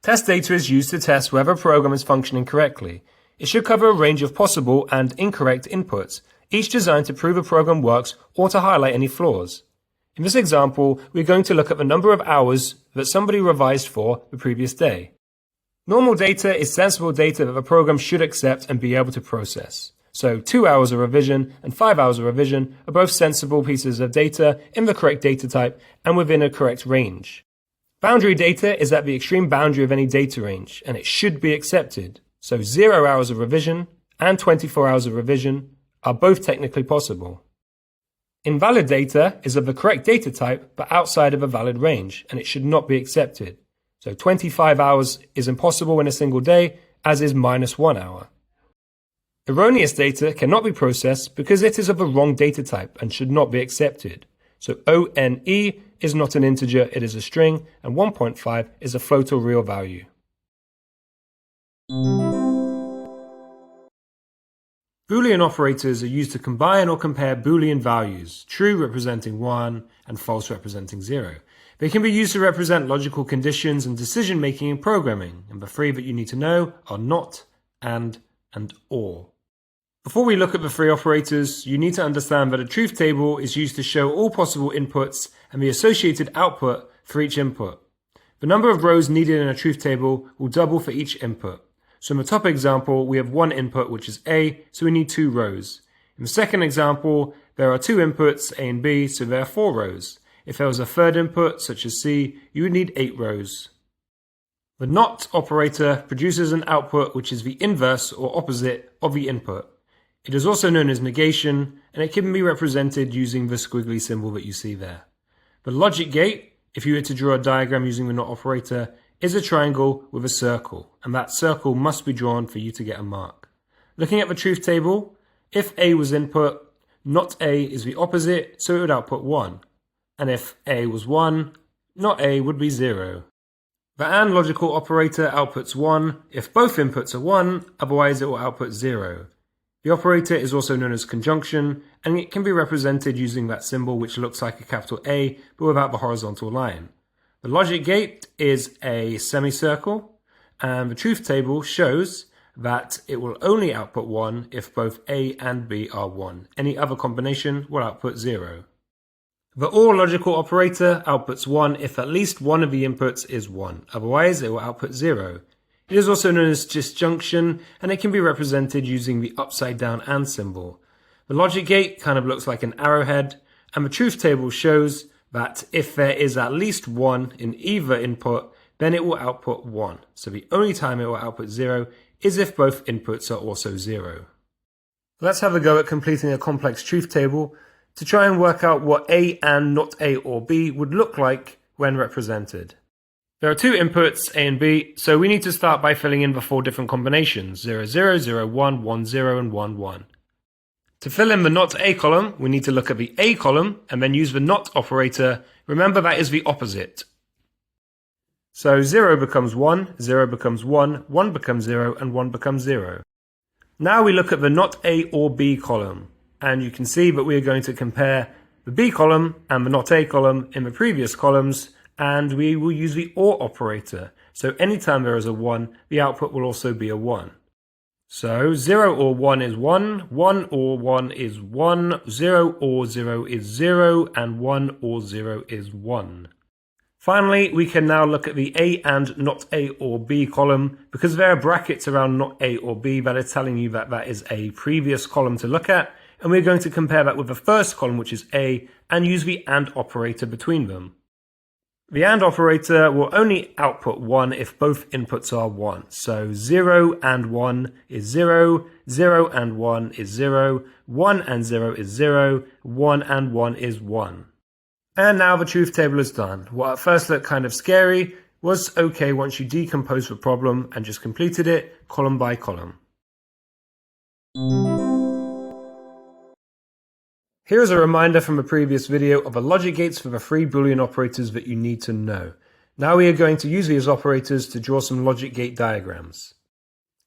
Test data is used to test whether a program is functioning correctly. It should cover a range of possible and incorrect inputs, each designed to prove a program works or to highlight any flaws. In this example, we're going to look at the number of hours that somebody revised for the previous day. Normal data is sensible data that the program should accept and be able to process. So 2 hours of revision and 5 hours of revision are both sensible pieces of data in the correct data type and within a correct range. Boundary data is at the extreme boundary of any data range, and it should be accepted. So 0 hours of revision and 24 hours of revision are both technically possible. Invalid data is of the correct data type but outside of a valid range, and it should not be accepted. So 25 hours is impossible in a single day, as is -1 hour. Erroneous data cannot be processed because it is of the wrong data type and should not be accepted. So ONE is not an integer, it is a string, and 1.5 is a float or real value. Boolean operators are used to combine or compare Boolean values, true representing 1 and false representing 0. They can be used to represent logical conditions and decision-making in programming, and the three that you need to know are not, and or. Before we look at the three operators, you need to understand that a truth table is used to show all possible inputs and the associated output for each input. The number of rows needed in a truth table will double for each input. So in the top example, we have one input, which is A, so we need 2 rows. In the second example, there are 2 inputs, A and B, so there are 4 rows. If there was a third input, such as C, you would need 8 rows. The NOT operator produces an output which is the inverse or opposite of the input. It is also known as negation, and it can be represented using the squiggly symbol that you see there. The logic gate, if you were to draw a diagram using the NOT operator, is a triangle with a circle, and that circle must be drawn for you to get a mark. Looking at the truth table, if A was input, not A is the opposite, so it would output 1. And if A was 1, not A would be 0. The AND logical operator outputs 1 if both inputs are 1, otherwise it will output 0. The operator is also known as conjunction, and it can be represented using that symbol which looks like a capital A but without the horizontal line. The logic gate is a semicircle, and the truth table shows that it will only output 1 if both A and B are 1. Any other combination will output 0. The OR logical operator outputs 1 if at least one of the inputs is 1, otherwise it will output 0. It is also known as disjunction, and it can be represented using the upside down AND symbol. The logic gate kind of looks like an arrowhead, and the truth table shows that if there is at least 1 in either input, then it will output 1. So the only time it will output 0 is if both inputs are also 0. Let's have a go at completing a complex truth table to try and work out what A and not A or B would look like when represented. There are two inputs, A and B, so we need to start by filling in the four different combinations, 0, 0, 0, 1, 1, 0, and 1, 1. To fill in the not A column, we need to look at the A column and then use the not operator. Remember, that is the opposite. So 0 becomes 1, 0 becomes 1, 1 becomes 0, and 1 becomes 0. Now we look at the not A or B column, and you can see that we are going to compare the B column and the not A column in the previous columns, and we will use the OR operator. So anytime there is a 1, the output will also be a 1. So 0 or 1 is 1, 1 or 1 is 1, 0 or 0 is 0, and 1 or 0 is 1. Finally, we can now look at the A and not A or B column, because there are brackets around not A or B that are telling you that that is a previous column to look at, and we're going to compare that with the first column, which is A, and use the AND operator between them. The AND operator will only output 1 if both inputs are 1. So 0 and 1 is 0, 0 and 1 is 0, 1 and 0 is 0, 1 and 1 is 1. And now the truth table is done. What at first looked kind of scary was okay once you decompose the problem and just completed it column by column. Here is a reminder from a previous video of the logic gates for the three Boolean operators that you need to know. Now we are going to use these operators to draw some logic gate diagrams.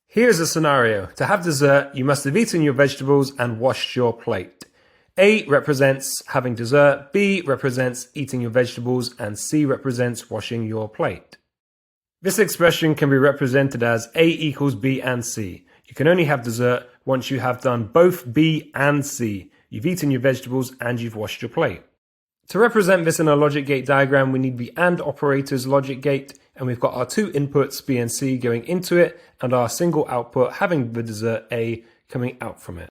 Here is a scenario. To have dessert, you must have eaten your vegetables and washed your plate. A represents having dessert, B represents eating your vegetables, and C represents washing your plate. This expression can be represented as A equals B and C. You can only have dessert once you have done both B and C. You've eaten your vegetables and you've washed your plate. To represent this in a logic gate diagram, we need the AND operator's logic gate, and we've got our two inputs, B and C, going into it, and our single output having the dessert A coming out from it.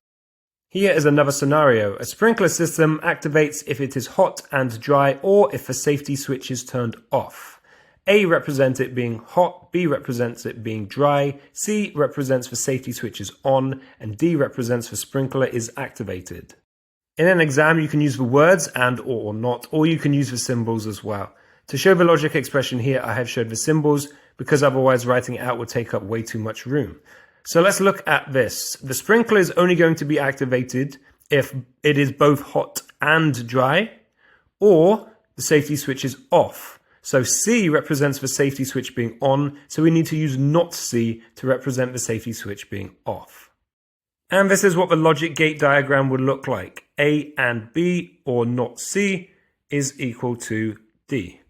Here is another scenario. A sprinkler system activates if it is hot and dry, or if the safety switch is turned off. A represents it being hot, B represents it being dry, C represents the safety switch is on, and D represents the sprinkler is activated. In an exam, you can use the words and or not, or you can use the symbols as well. To show the logic expression here, I have showed the symbols, because otherwise writing it out would take up way too much room. So let's look at this. The sprinkler is only going to be activated if it is both hot and dry, or the safety switch is off. So C represents the safety switch being on, so we need to use not C to represent the safety switch being off. And this is what the logic gate diagram would look like. A and B, or not C, is equal to D.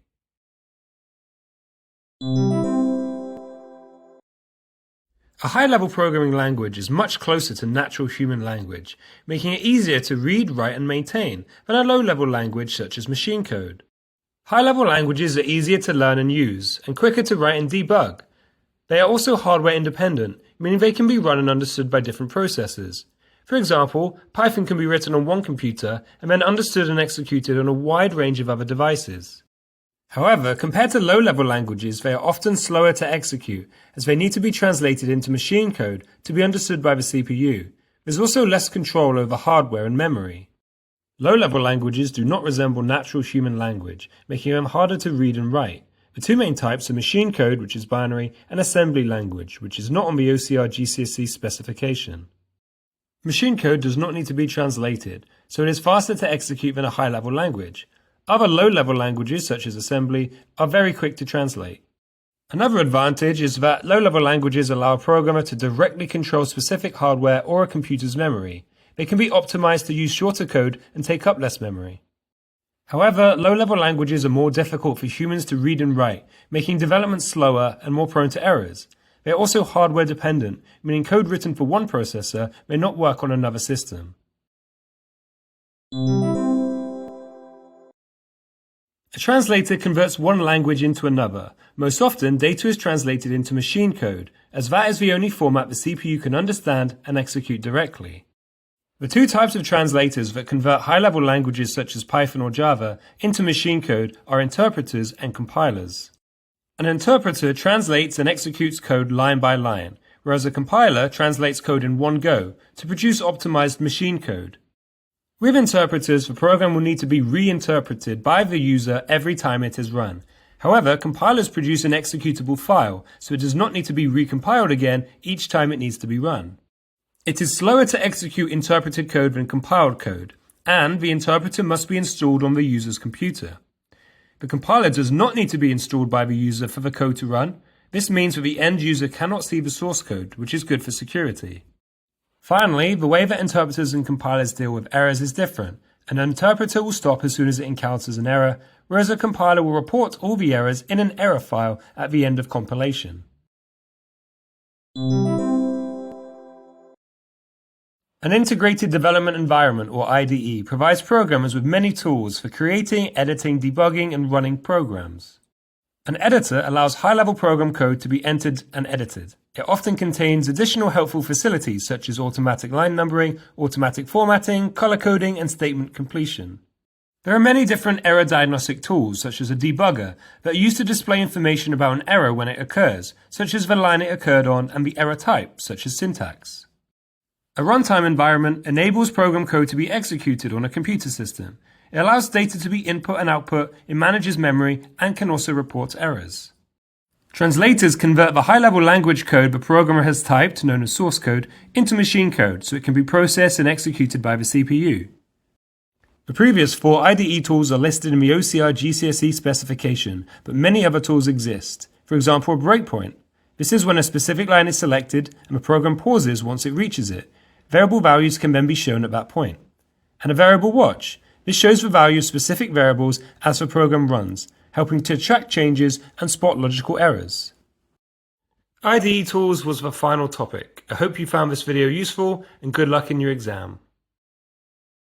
A high-level programming language is much closer to natural human language, making it easier to read, write, and maintain than a low-level language such as machine code. High-level languages are easier to learn and use, and quicker to write and debug. They are also hardware independent, meaning they can be run and understood by different processors. For example, Python can be written on one computer and then understood and executed on a wide range of other devices. However, compared to low-level languages, they are often slower to execute, as they need to be translated into machine code to be understood by the CPU. There's also less control over hardware and memory. Low-level languages do not resemble natural human language, making them harder to read and write. The two main types are machine code, which is binary, and assembly language, which is not on the OCR GCSE specification. Machine code does not need to be translated, so it is faster to execute than a high-level language. Other low-level languages, such as assembly, are very quick to translate. Another advantage is that low-level languages allow a programmer to directly control specific hardware or a computer's memory. They can be optimized to use shorter code and take up less memory. However, low-level languages are more difficult for humans to read and write, making development slower and more prone to errors. They are also hardware dependent, meaning code written for one processor may not work on another system. A translator converts one language into another. Most often, data is translated into machine code, as that is the only format the CPU can understand and execute directly. The two types of translators that convert high-level languages such as Python or Java into machine code are interpreters and compilers. An interpreter translates and executes code line by line, whereas a compiler translates code in one go to produce optimized machine code. With interpreters, the program will need to be reinterpreted by the user every time it is run. However, compilers produce an executable file, so it does not need to be recompiled again each time it needs to be run. It is slower to execute interpreted code than compiled code, and the interpreter must be installed on the user's computer. The compiler does not need to be installed by the user for the code to run. This means that the end user cannot see the source code, which is good for security. Finally, the way that interpreters and compilers deal with errors is different. An interpreter will stop as soon as it encounters an error, whereas a compiler will report all the errors in an error file at the end of compilation. An integrated development environment, or IDE, provides programmers with many tools for creating, editing, debugging, and running programs. An editor allows high-level program code to be entered and edited. It often contains additional helpful facilities such as automatic line numbering, automatic formatting, color coding, and statement completion. There are many different error diagnostic tools, such as a debugger, that are used to display information about an error when it occurs, such as the line it occurred on and the error type, such as syntax. A runtime environment enables program code to be executed on a computer system. It allows data to be input and output, it manages memory, and can also report errors. Translators convert the high-level language code the programmer has typed, known as source code, into machine code so it can be processed and executed by the CPU. The previous 4 IDE tools are listed in the OCR GCSE specification, but many other tools exist. For example, a breakpoint. This is when a specific line is selected and the program pauses once it reaches it. Variable values can then be shown at that point. And a variable watch. This shows the value of specific variables as the program runs, helping to track changes and spot logical errors. IDE Tools was the final topic. I hope you found this video useful and good luck in your exam.